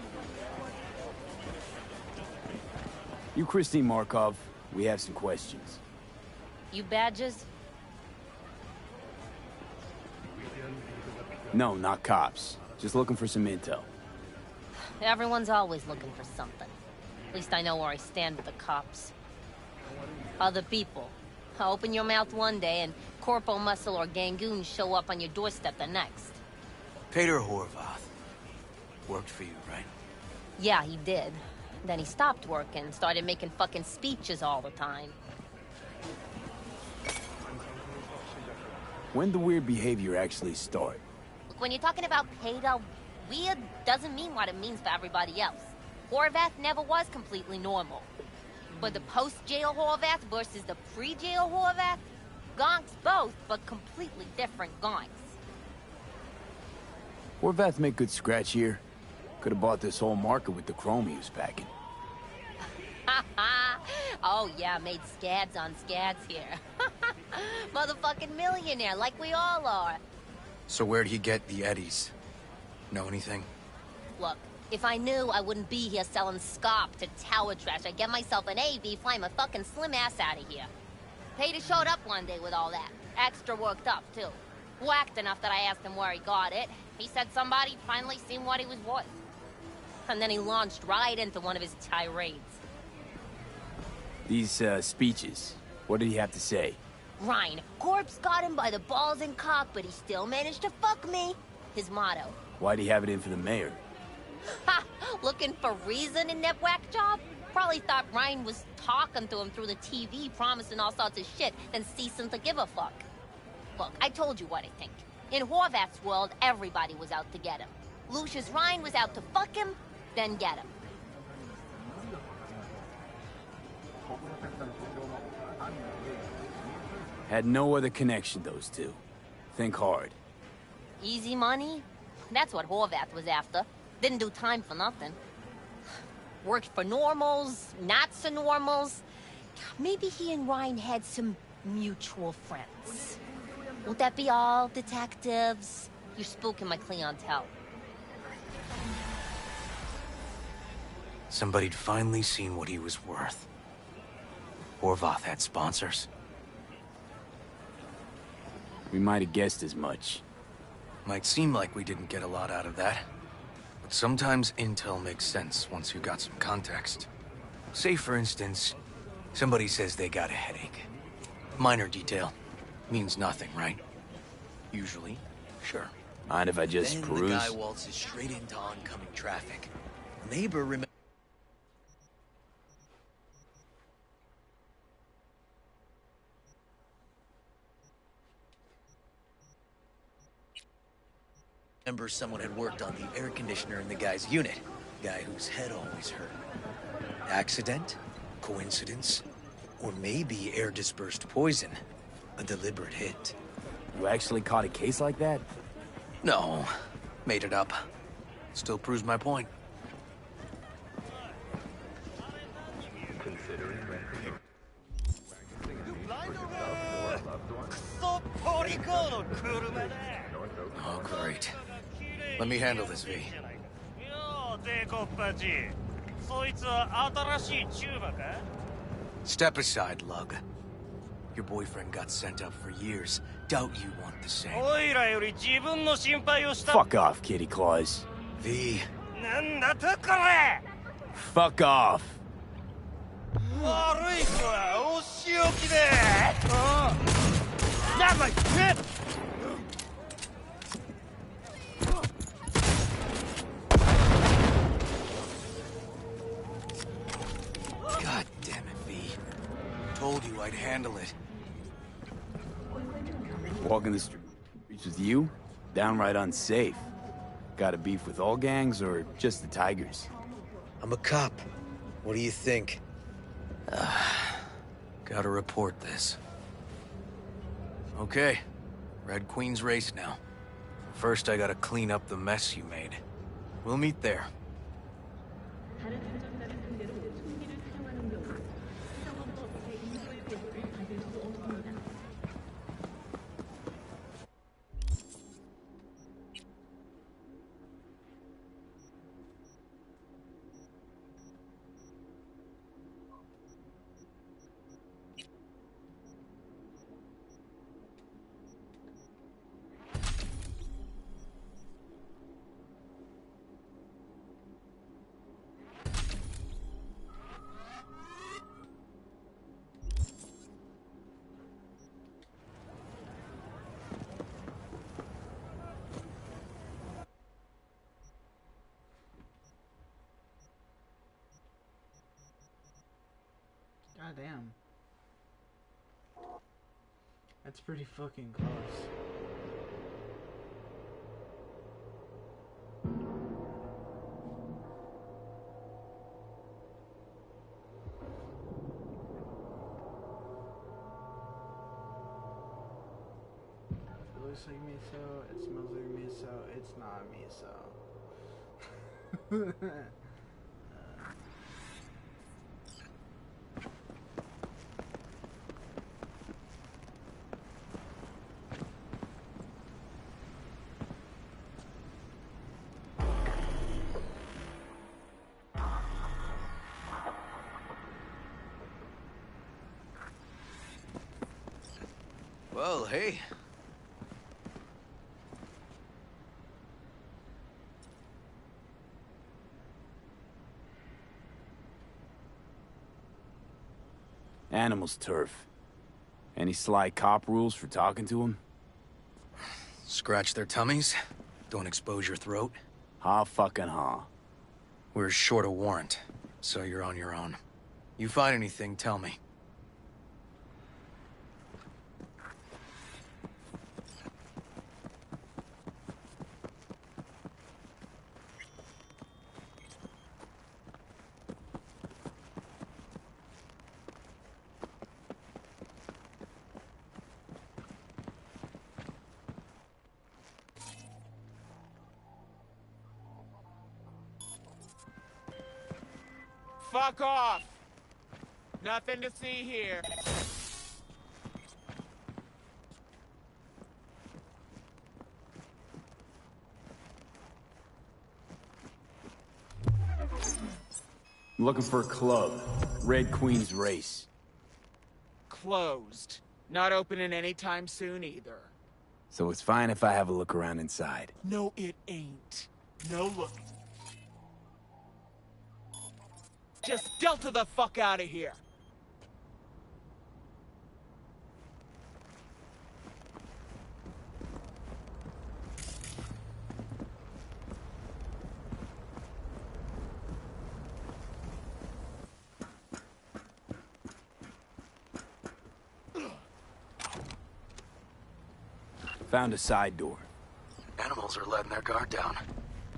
Speaker 4: You Christine Markov, we have some questions.
Speaker 17: You badges?
Speaker 4: No, not cops. Just looking for some intel.
Speaker 17: Everyone's always looking for something. At least I know where I stand with the cops. Other people. Open your mouth one day and Corpo, Muscle, or Gangoon show up on your doorstep the next.
Speaker 10: Peter Horvath. Worked for you, right?
Speaker 17: Yeah, he did. Then he stopped working and started making fucking speeches all the time.
Speaker 4: When the weird behavior actually start?
Speaker 17: Look, when you're talking about Peter, weird doesn't mean what it means for everybody else. Horvath never was completely normal. But the post-jail Horvath versus the pre-jail Horvath? Gonks both, but completely different gonks.
Speaker 4: Horvath make good scratch here. Could have bought this whole market with the chrome he was packing.
Speaker 17: Oh yeah, made scads on scads here. Motherfucking millionaire, like we all are.
Speaker 10: So where'd he get the eddies? Know anything?
Speaker 17: Look, if I knew, I wouldn't be here selling scop to tower trash. I'd get myself an AV, fly my fucking slim ass out of here. Peter showed up one day with all that. Extra worked up, too. Whacked enough that I asked him where he got it. He said somebody finally seen what he was worth. And then he launched right into one of his tirades.
Speaker 4: These, speeches, what did he have to say?
Speaker 17: Ryan, Corpse got him by the balls and cock, but he still managed to fuck me. His motto.
Speaker 4: Why'd he have it in for the mayor?
Speaker 17: Ha! Looking for reason in that whack job? Probably thought Ryan was talking to him through the TV, promising all sorts of shit, then ceasing to give a fuck. Look, I told you what I think. In Horvath's world, everybody was out to get him. Lucius Ryan was out to fuck him, then get him.
Speaker 4: Had no other connection, those two. Think hard.
Speaker 17: Easy money? That's what Horvath was after. Didn't do time for nothing. Worked for normals, not so normals. Maybe he and Ryan had some mutual friends. Would that be all, detectives? You're spooking my clientele.
Speaker 10: Somebody'd finally seen what he was worth. Horvath had sponsors.
Speaker 4: We might have guessed as much.
Speaker 10: Might seem like we didn't get a lot out of that. But sometimes intel makes sense once you got some context. Say, for instance, somebody says they got a headache. Minor detail. Means nothing, right? Usually. Sure.
Speaker 4: Mind if I just
Speaker 10: then
Speaker 4: peruse?
Speaker 10: The guy waltzes straight into oncoming traffic. Neighbor remember someone had worked on the air conditioner in the guy's unit. Guy whose head always hurt. Accident? Coincidence? Or maybe air-dispersed poison. A deliberate hit.
Speaker 4: You actually caught a case like that?
Speaker 10: No. Made it up. Still proves my point. Oh, great. Let me handle this, V. Step aside, Lug. Your boyfriend got sent up for years. Doubt you want the same.
Speaker 4: Fuck off, Kitty Claus.
Speaker 10: V.
Speaker 4: Fuck off.
Speaker 15: Not my tip!
Speaker 10: God damn it, V. Told you I'd handle it.
Speaker 4: Walking the streets with you? Downright unsafe. Got a beef with all gangs or just the Tigers?
Speaker 10: I'm a cop. What do you think? Gotta report this. Okay. Red Queen's race now. First, I gotta clean up the mess you made. We'll meet there.
Speaker 16: God damn. That's pretty fucking close. It looks like miso, it smells like miso, it's not miso.
Speaker 10: Well, hey.
Speaker 4: Animal's turf. Any sly cop rules for talking to him?
Speaker 10: Scratch their tummies. Don't expose your throat.
Speaker 4: Ha fucking ha.
Speaker 10: We're short a warrant, so you're on your own. You find anything, tell me.
Speaker 20: fuck off! Nothing to see here.
Speaker 4: I'm looking for a club. Red Queen's Race.
Speaker 20: Closed. Not opening anytime soon either.
Speaker 4: So it's fine if I have a look around inside.
Speaker 20: No, it ain't. No look. Just delta the fuck out of here.
Speaker 4: Found a side door.
Speaker 10: Animals are letting their guard down.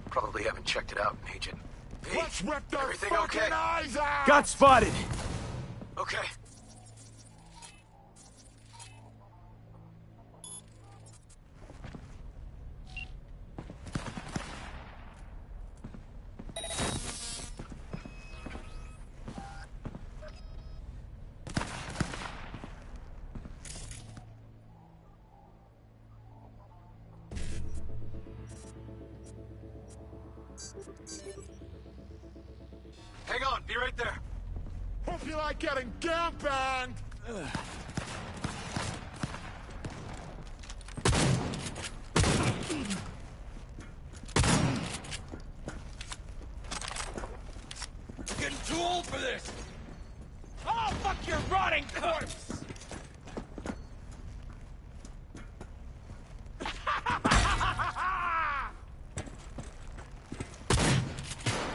Speaker 10: Probably haven't checked it out, Agent. Hey,
Speaker 20: Let's rip their
Speaker 10: everything
Speaker 20: fucking
Speaker 10: okay?
Speaker 20: eyes out!
Speaker 4: Got spotted!
Speaker 10: Okay. Hang on, be right there.
Speaker 20: Hope you like getting gangbanged!
Speaker 10: Getting too old for this.
Speaker 20: Oh, fuck your rotting corpse!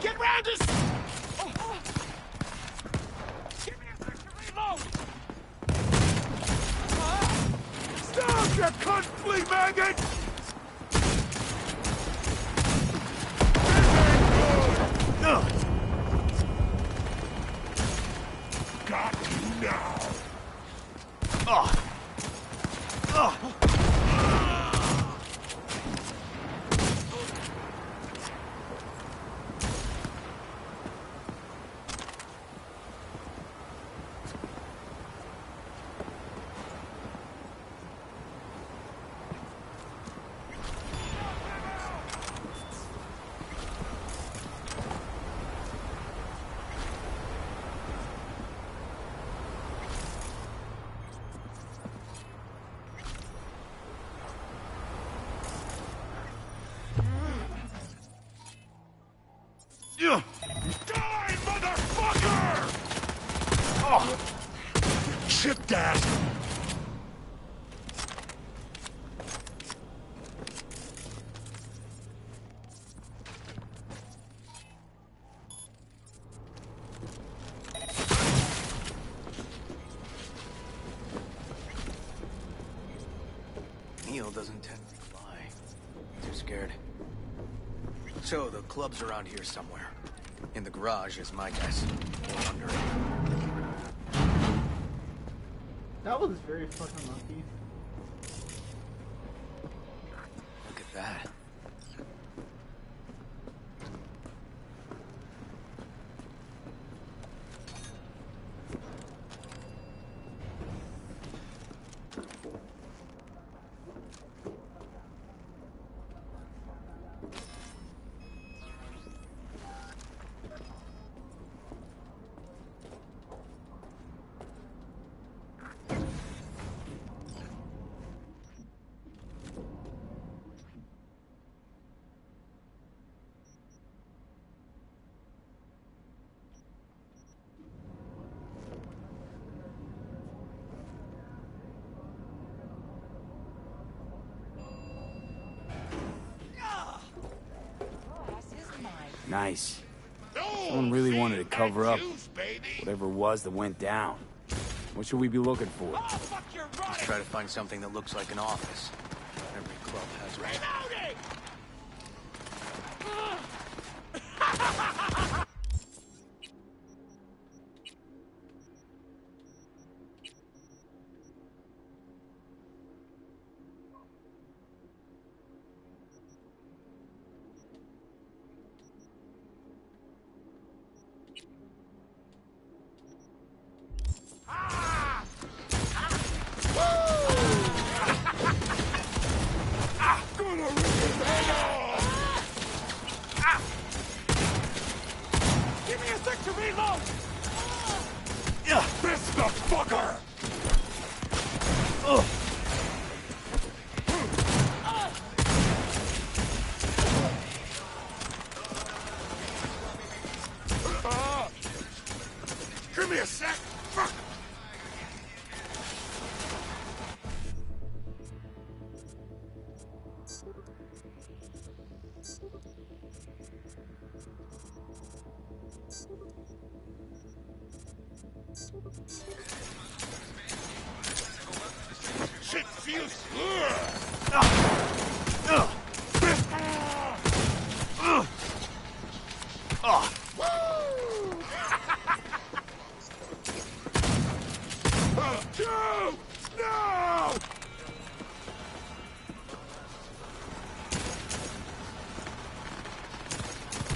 Speaker 20: Get round this! Oh. Give me a sec to reload! Stop, you cunt flea maggot! Got you now! Die, motherfucker! Oh. Chipped ass!
Speaker 10: Neil doesn't tend to lie. Too scared. So, the club's around here somewhere. In the garage is my guess. Or under it.
Speaker 16: That was very fucking lucky.
Speaker 10: Look at that.
Speaker 4: Nice. Someone really wanted to cover up whatever it was that went down. What should we be looking for?
Speaker 10: Let's try to find something that looks like an office. Every club has one.
Speaker 20: gonna rip his head off! Ah! Give me a sec to reload! This the fucker! Give me a sec! Fuck! Shit feels No! No!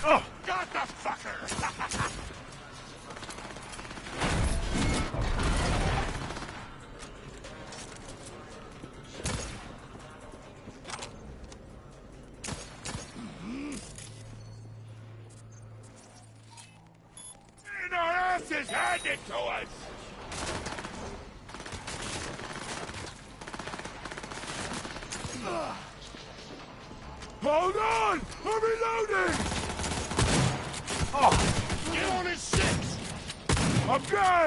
Speaker 20: Oh, got the fucker! And our asses handed to us! Hold on! I'm reloading! Oh, get on his shit! Okay!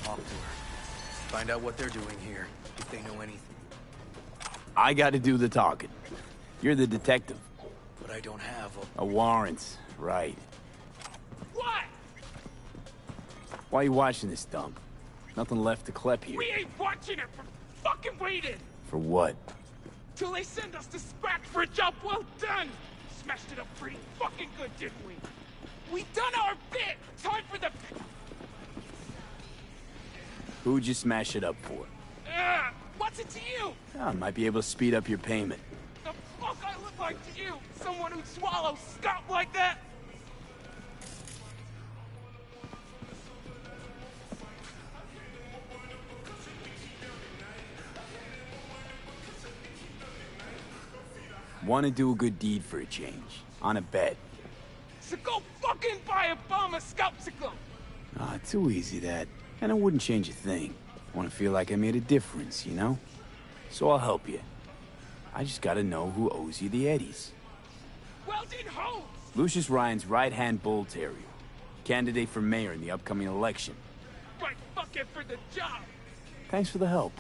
Speaker 10: Talk to her. Find out what they're doing here, if they know anything.
Speaker 4: I gotta do the talking. You're the detective.
Speaker 10: But I don't have
Speaker 4: a warrant, right.
Speaker 20: What?
Speaker 4: Why are you watching this dump? Nothing left to clep here.
Speaker 20: We ain't watching it for fucking waiting!
Speaker 4: For what?
Speaker 20: Till they send us to scratch for a job well done! Smashed it up pretty fucking good, didn't we? We done our bit! Time for the...
Speaker 4: Who'd you smash it up for?
Speaker 20: What's it to you?
Speaker 4: I might be able to speed up your payment.
Speaker 20: The fuck I look like to you? Someone who'd swallow scum like that?
Speaker 4: Want to do a good deed for a change. On a bet.
Speaker 20: So go fucking buy a bomber scoutsicle!
Speaker 4: Ah, too easy that. And it wouldn't change a thing. Want to feel like I made a difference, you know? So I'll help you. I just gotta know who owes you the eddies.
Speaker 20: Well then, ho!
Speaker 4: Lucius Ryan's right-hand bull terrier. Candidate for mayor in the upcoming election.
Speaker 20: Right fucking for the job!
Speaker 4: Thanks for the help.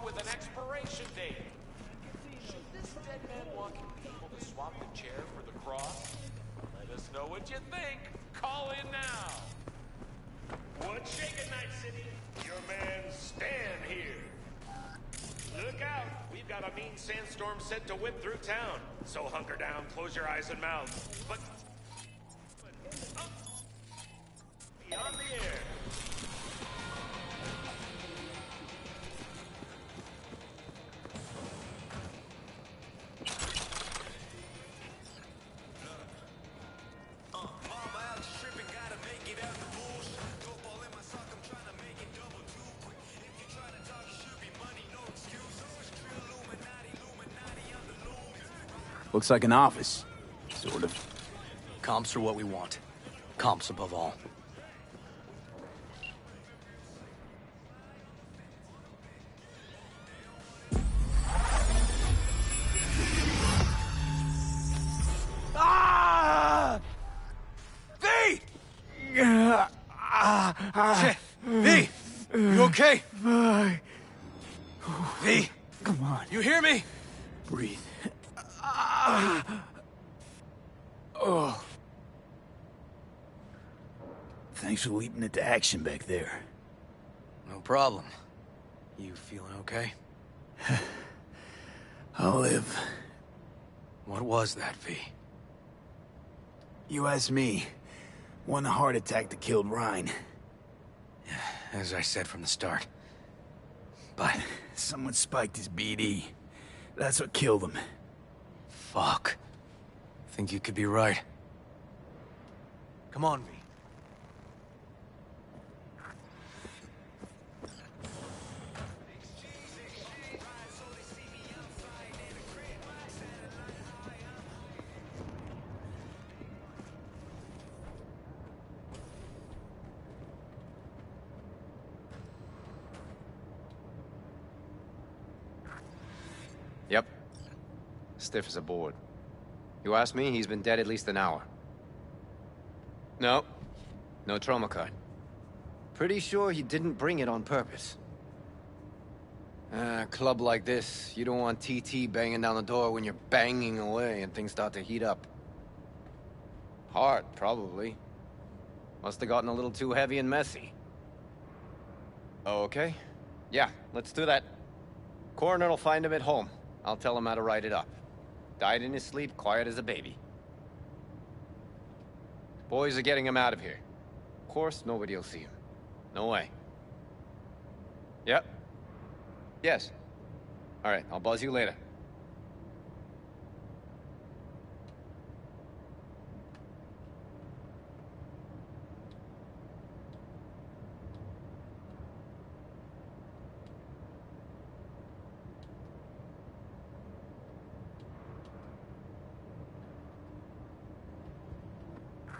Speaker 21: with an expiration date. Should this dead man walking people to swap the chair for the cross? Let us know what you think. Call in now.
Speaker 22: What's shaking, Night City? Your man Stan here. Look out! We've got a mean sandstorm set to whip through town. So hunker down, close your eyes and mouth. But beyond the air.
Speaker 4: Looks like an office. Sort of.
Speaker 10: Comps are what we want. Comps above all.
Speaker 4: Ah!
Speaker 10: V! Shit! V! You okay? V!
Speaker 4: Come on.
Speaker 10: You hear me?
Speaker 4: Breathe. Oh. Thanks for leaping into action back there.
Speaker 10: No problem. You feeling okay?
Speaker 4: I'll live.
Speaker 10: What was that, V?
Speaker 4: You asked me. Won the heart attack that killed Ryan.
Speaker 10: As I said from the start. But...
Speaker 4: someone spiked his BD. That's what killed him.
Speaker 10: Fuck. Think you could be right. Come on, V.
Speaker 8: Yep. Stiff as a board. You ask me, he's been dead at least an hour. No. No trauma card. Pretty sure he didn't bring it on purpose. A club like this, you don't want TT banging down the door when you're banging away and things start to heat up. Heart, probably. Must have gotten a little too heavy and messy. Okay. Yeah, let's do that. Coroner will find him at home. I'll tell him how to write it up. Died in his sleep, quiet as a baby. Boys are getting him out of here. Of course, nobody will see him. No way. Yep. Yes. All right, I'll buzz you later.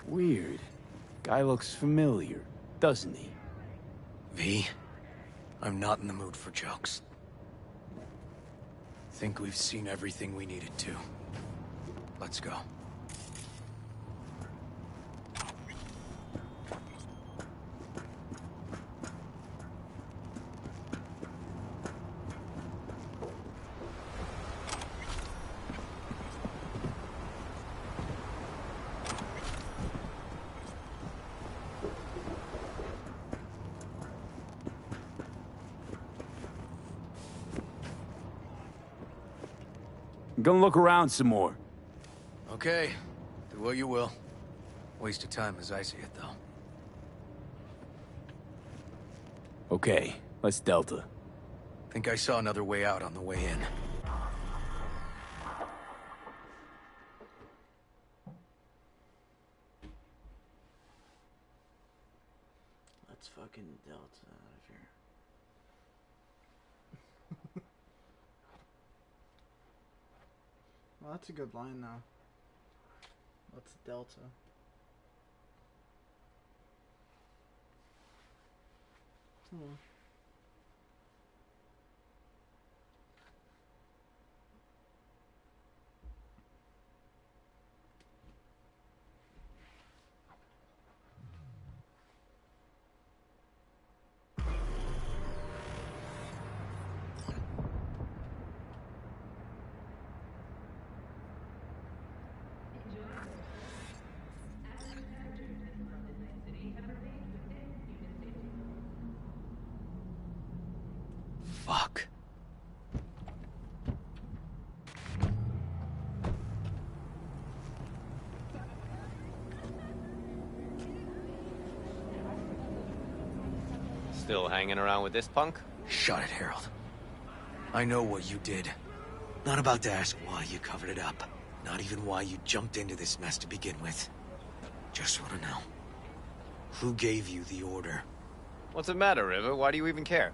Speaker 4: Weird. Guy looks familiar, doesn't he?
Speaker 10: V, I'm not in the mood for jokes. Think we've seen everything we needed to. Let's go.
Speaker 4: I'm gonna look around some more.
Speaker 10: Okay, do what you will. Waste of time as I see it, though.
Speaker 4: Okay, let's Delta.
Speaker 10: Think I saw another way out on the way in.
Speaker 16: Let's fucking Delta out of here. Well, that's a good line, though. Let's Delta.
Speaker 10: Fuck.
Speaker 8: Still hanging around with this punk?
Speaker 10: Shut it, Harold. I know what you did. Not about to ask why you covered it up. Not even why you jumped into this mess to begin with. Just want to know. Who gave you the order?
Speaker 8: What's the matter, River? Why do you even care?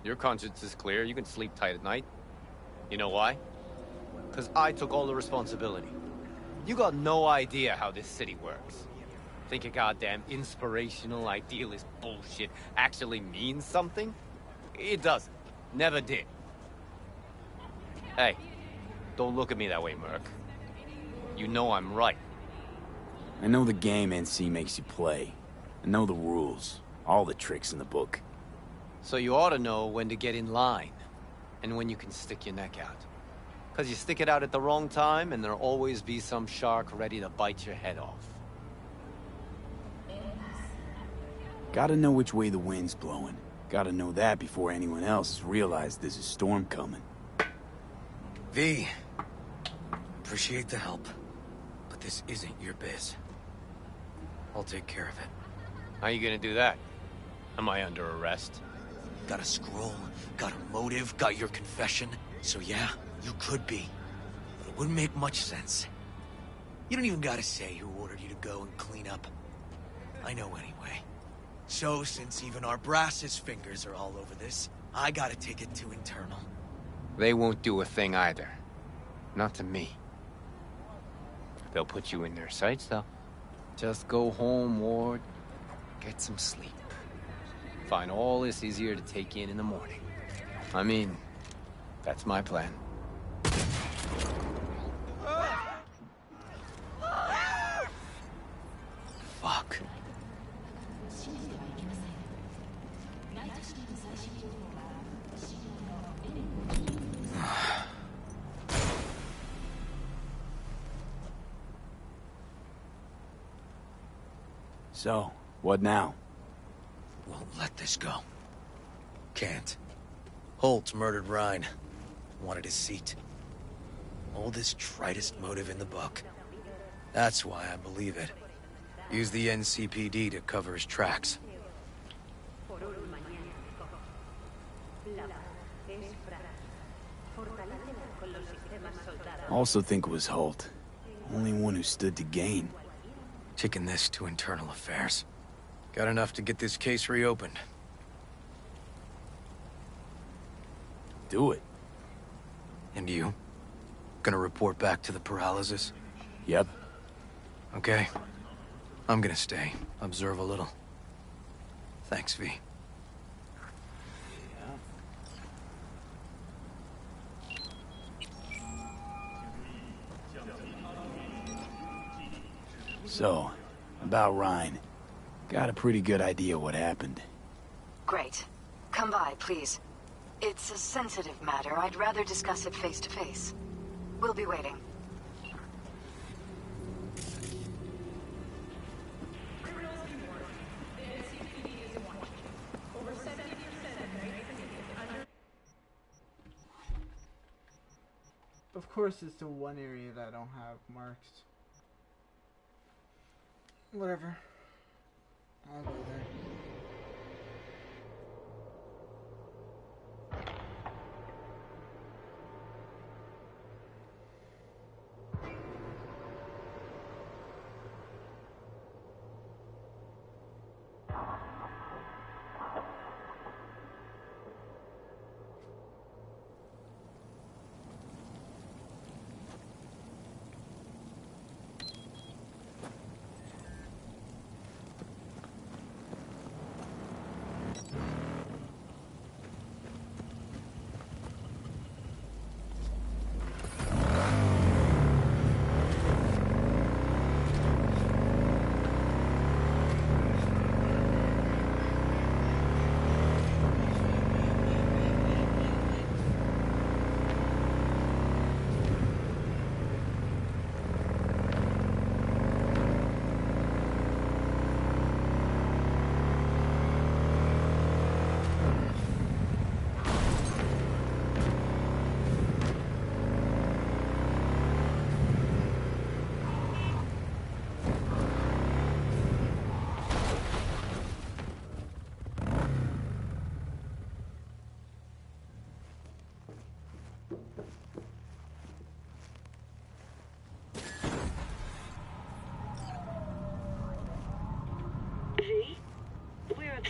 Speaker 8: Your conscience is clear. You can sleep tight at night. You know why? Because I took all the responsibility. You got no idea how this city works. Think a goddamn inspirational, idealist bullshit actually means something? It doesn't. Never did. Hey, don't look at me that way, Merc. You know I'm right.
Speaker 4: I know the game NC makes you play. I know the rules. All the tricks in the book.
Speaker 8: So you ought to know when to get in line. And when you can stick your neck out. Because you stick it out at the wrong time, and there'll always be some shark ready to bite your head off.
Speaker 4: Gotta know which way the wind's blowing. Gotta know that before anyone else realizes there's a storm coming.
Speaker 10: V, appreciate the help, but this isn't your biz. I'll take care of it.
Speaker 8: How you gonna do that? Am I under arrest?
Speaker 10: Got a scroll, got a motive, got your confession. So yeah, you could be. But it wouldn't make much sense. You don't even gotta say who ordered you to go and clean up. I know anyway. So, since even our brass's fingers are all over this, I gotta take it to internal.
Speaker 8: They won't do a thing either. Not to me. They'll put you in their sights, though. Just go home, Ward. Get some sleep. Find all this easier to take in the morning. I mean, that's my plan.
Speaker 10: Fuck.
Speaker 4: So, what now?
Speaker 10: Won't let this go. Can't. Holt murdered Rhine. Wanted his seat. Oldest, tritest motive in the book. That's why I believe it. Use the NCPD to cover his tracks.
Speaker 4: Also think it was Holt. Only one who stood to gain.
Speaker 10: Taking this to internal affairs. Got enough to get this case reopened.
Speaker 4: Do it.
Speaker 10: And you? Gonna report back to the paralysis?
Speaker 4: Yep.
Speaker 10: Okay. I'm gonna stay. Observe a little. Thanks, V.
Speaker 4: So, about Rhine. Got a pretty good idea what happened.
Speaker 7: Great. Come by, please. It's a sensitive matter. I'd rather discuss it face to face. We'll be waiting.
Speaker 16: Of course, it's the one area that I don't have marked. Whatever. I'll go there.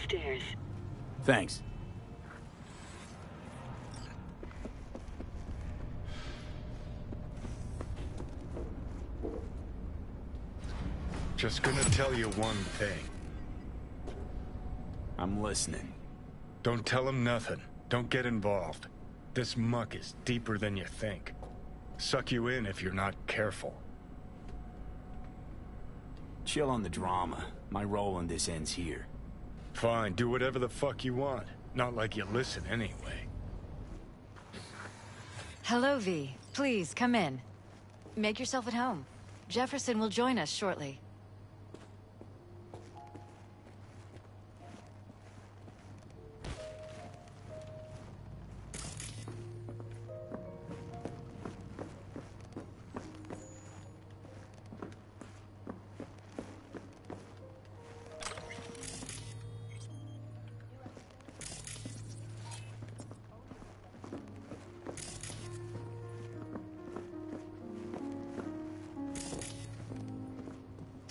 Speaker 2: upstairs.
Speaker 4: Thanks.
Speaker 3: Just gonna tell you one thing.
Speaker 4: I'm listening.
Speaker 3: Don't tell him nothing. Don't get involved. This muck is deeper than you think. Suck you in if you're not careful.
Speaker 4: Chill on the drama. My role in this ends here.
Speaker 3: Fine, do whatever the fuck you want. Not like you listen anyway.
Speaker 7: Hello, V. Please, come in. Make yourself at home. Jefferson will join us shortly.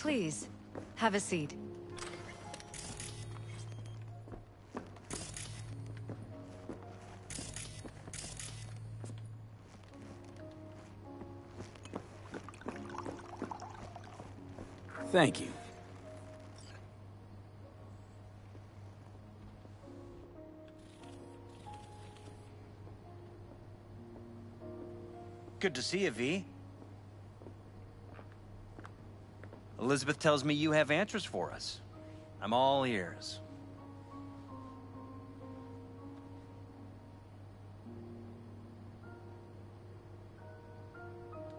Speaker 7: Please, have a seat.
Speaker 4: Thank you.
Speaker 12: Good to see you, V. Elizabeth tells me you have answers for us. I'm all ears.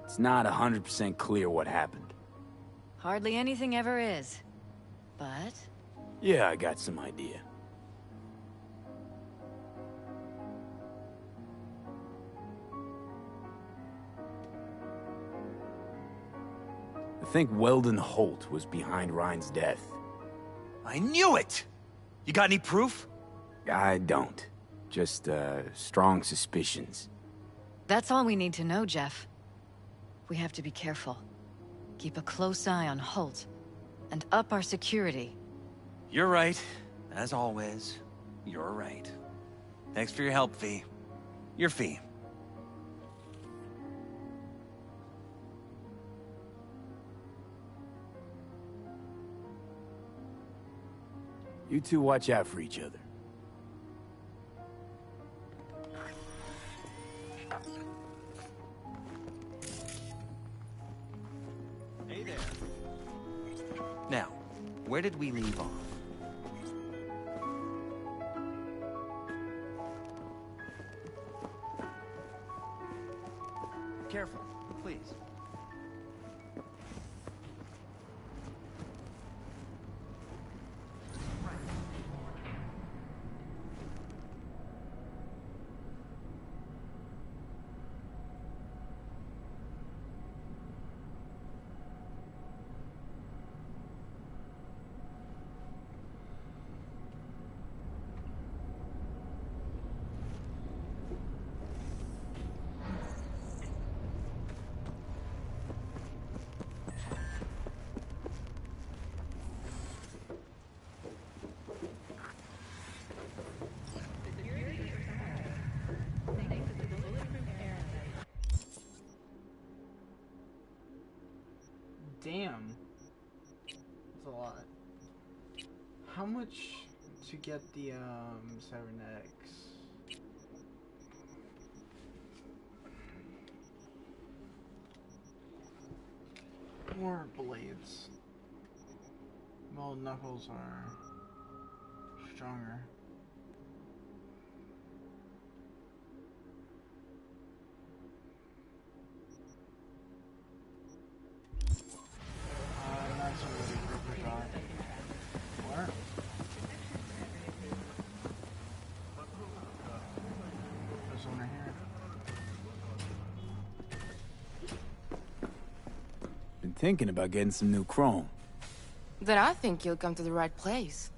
Speaker 4: It's not 100% clear what happened.
Speaker 7: Hardly anything ever is. But...
Speaker 4: Yeah, I got some idea. I think Weldon Holt was behind Ryan's death.
Speaker 12: I knew it! You got any proof?
Speaker 4: I don't. Just, strong suspicions.
Speaker 7: that's all we need to know, Jeff. We have to be careful. Keep a close eye on Holt. And up our security.
Speaker 12: You're right. As always, you're right. Thanks for your help, V. Your fee.
Speaker 4: You two watch out for each other.
Speaker 12: Hey there. Now, where did we leave off? Careful, please.
Speaker 16: Damn. That's a lot. How much to get the cybernetics? More blades. Well, knuckles are stronger. That's a really good shot. What? There's one right here.
Speaker 4: Been thinking about getting some new chrome.
Speaker 6: Then I think you'll come to the right place.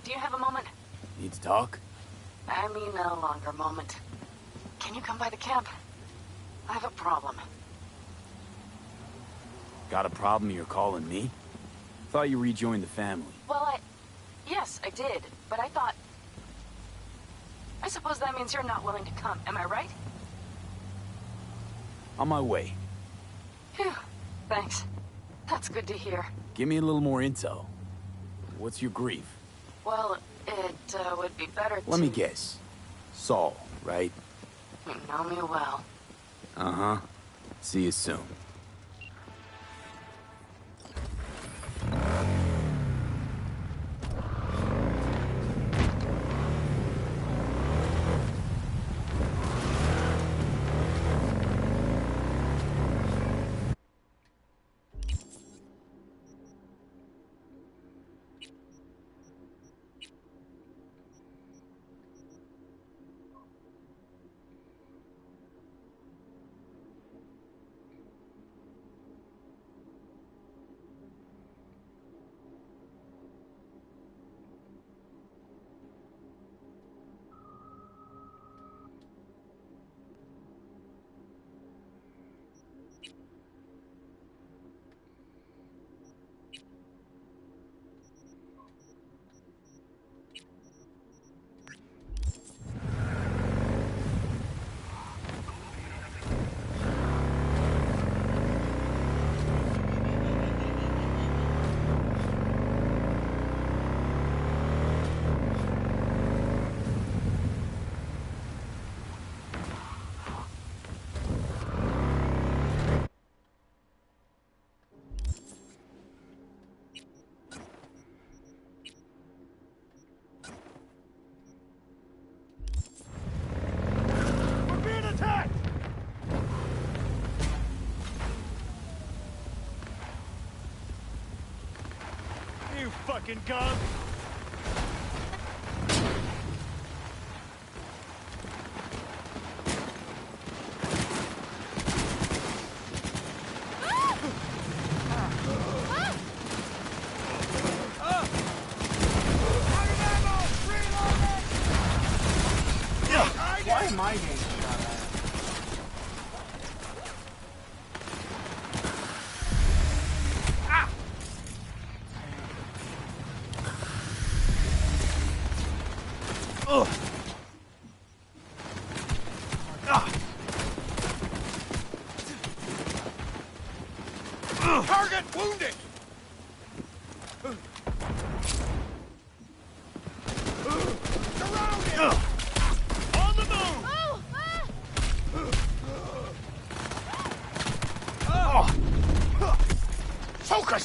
Speaker 6: Do you have a moment?
Speaker 4: Need to talk?
Speaker 6: I mean a longer moment. Can you come by the camp? I have a problem.
Speaker 4: Got a problem you're calling me? Thought you rejoined the family.
Speaker 6: Well, yes, I did, but I thought... I suppose that means you're not willing to come, am I right?
Speaker 4: On my way.
Speaker 6: Phew, thanks. That's good to hear.
Speaker 4: Give me a little more intel. What's your grief?
Speaker 6: Well, it would be better to...
Speaker 4: Let me guess. Saul, right?
Speaker 6: You know me well.
Speaker 4: Uh-huh. See you soon.
Speaker 9: You fucking gun!
Speaker 16: Why am I getting shot at?
Speaker 9: Target wounded! Surround him! On the move! Focus!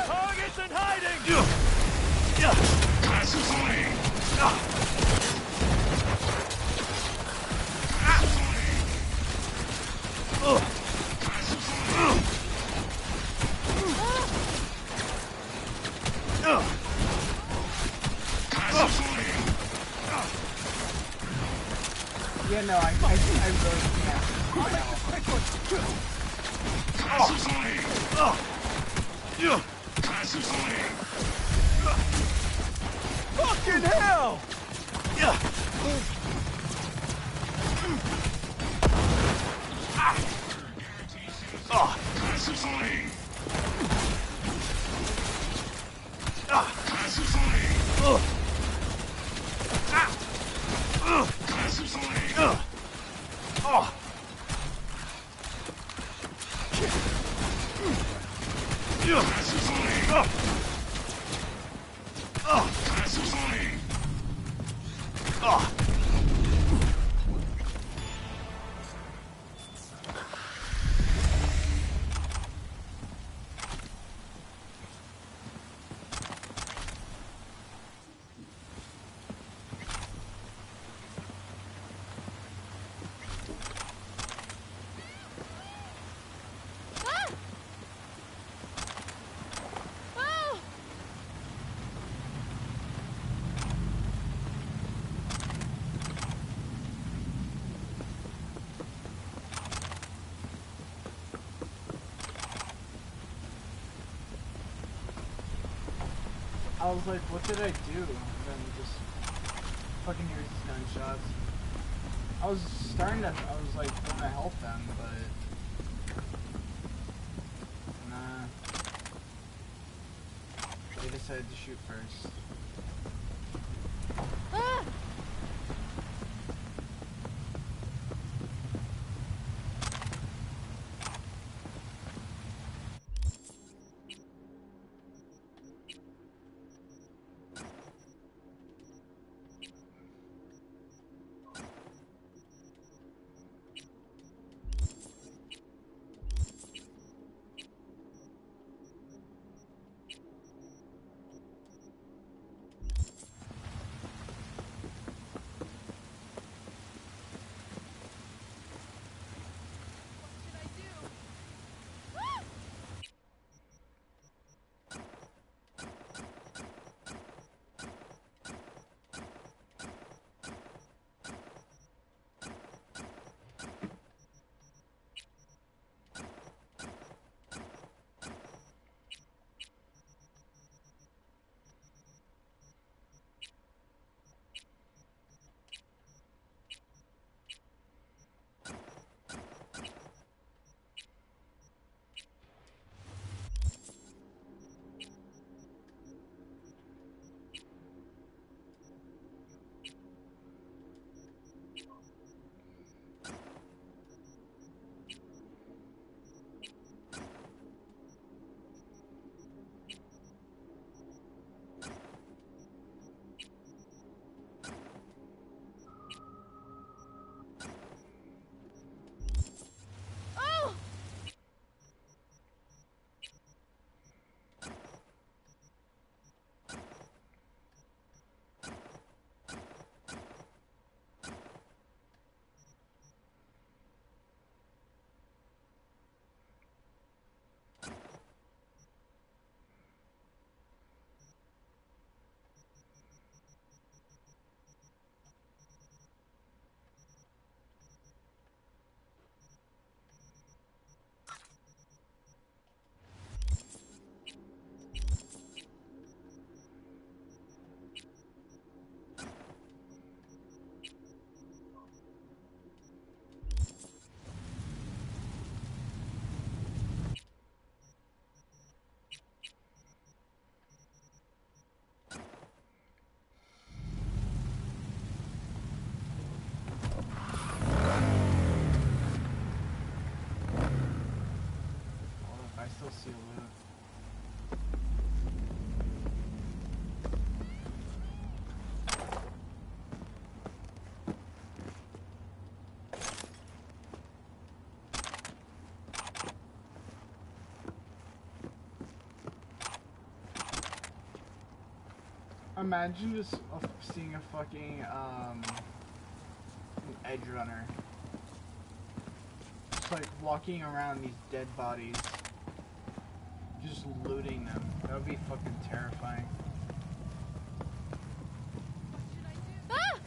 Speaker 9: Targets in hiding!
Speaker 16: Yeah, no, I really can't.
Speaker 9: Fucking hell!
Speaker 16: I was like, what did I do? And then just fucking hear these gunshots. I was like, gonna help them, but nah. They decided to shoot first.
Speaker 17: Ah!
Speaker 16: Still see loot. Imagine just seeing a fucking an edge runner, just like walking around these dead bodies. Just looting them. That would be fucking terrifying.
Speaker 17: Ah!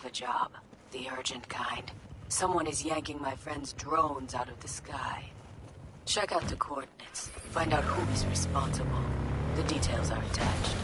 Speaker 7: the job. The urgent kind. Someone is yanking my friend's drones out of the sky. Check out the coordinates. Find out who is responsible. The details are attached.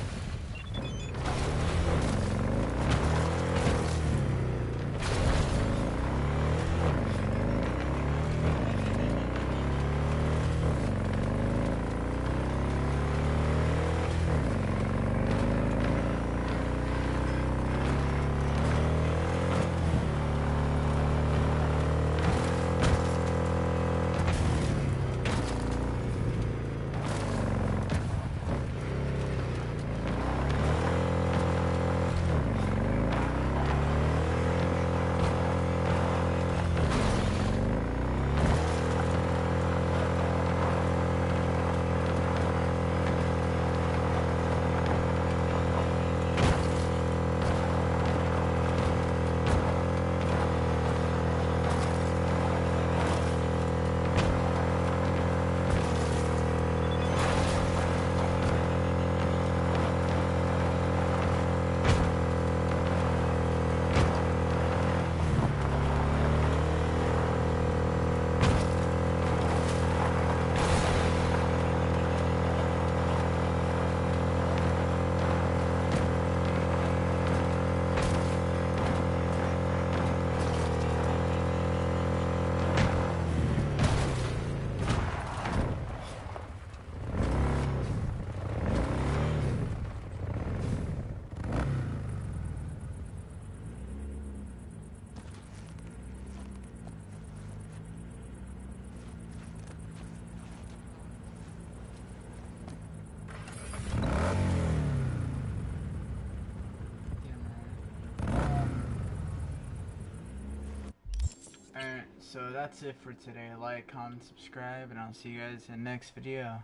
Speaker 16: Alright, so that's it for today. Like, comment, subscribe, and I'll see you guys in the next video.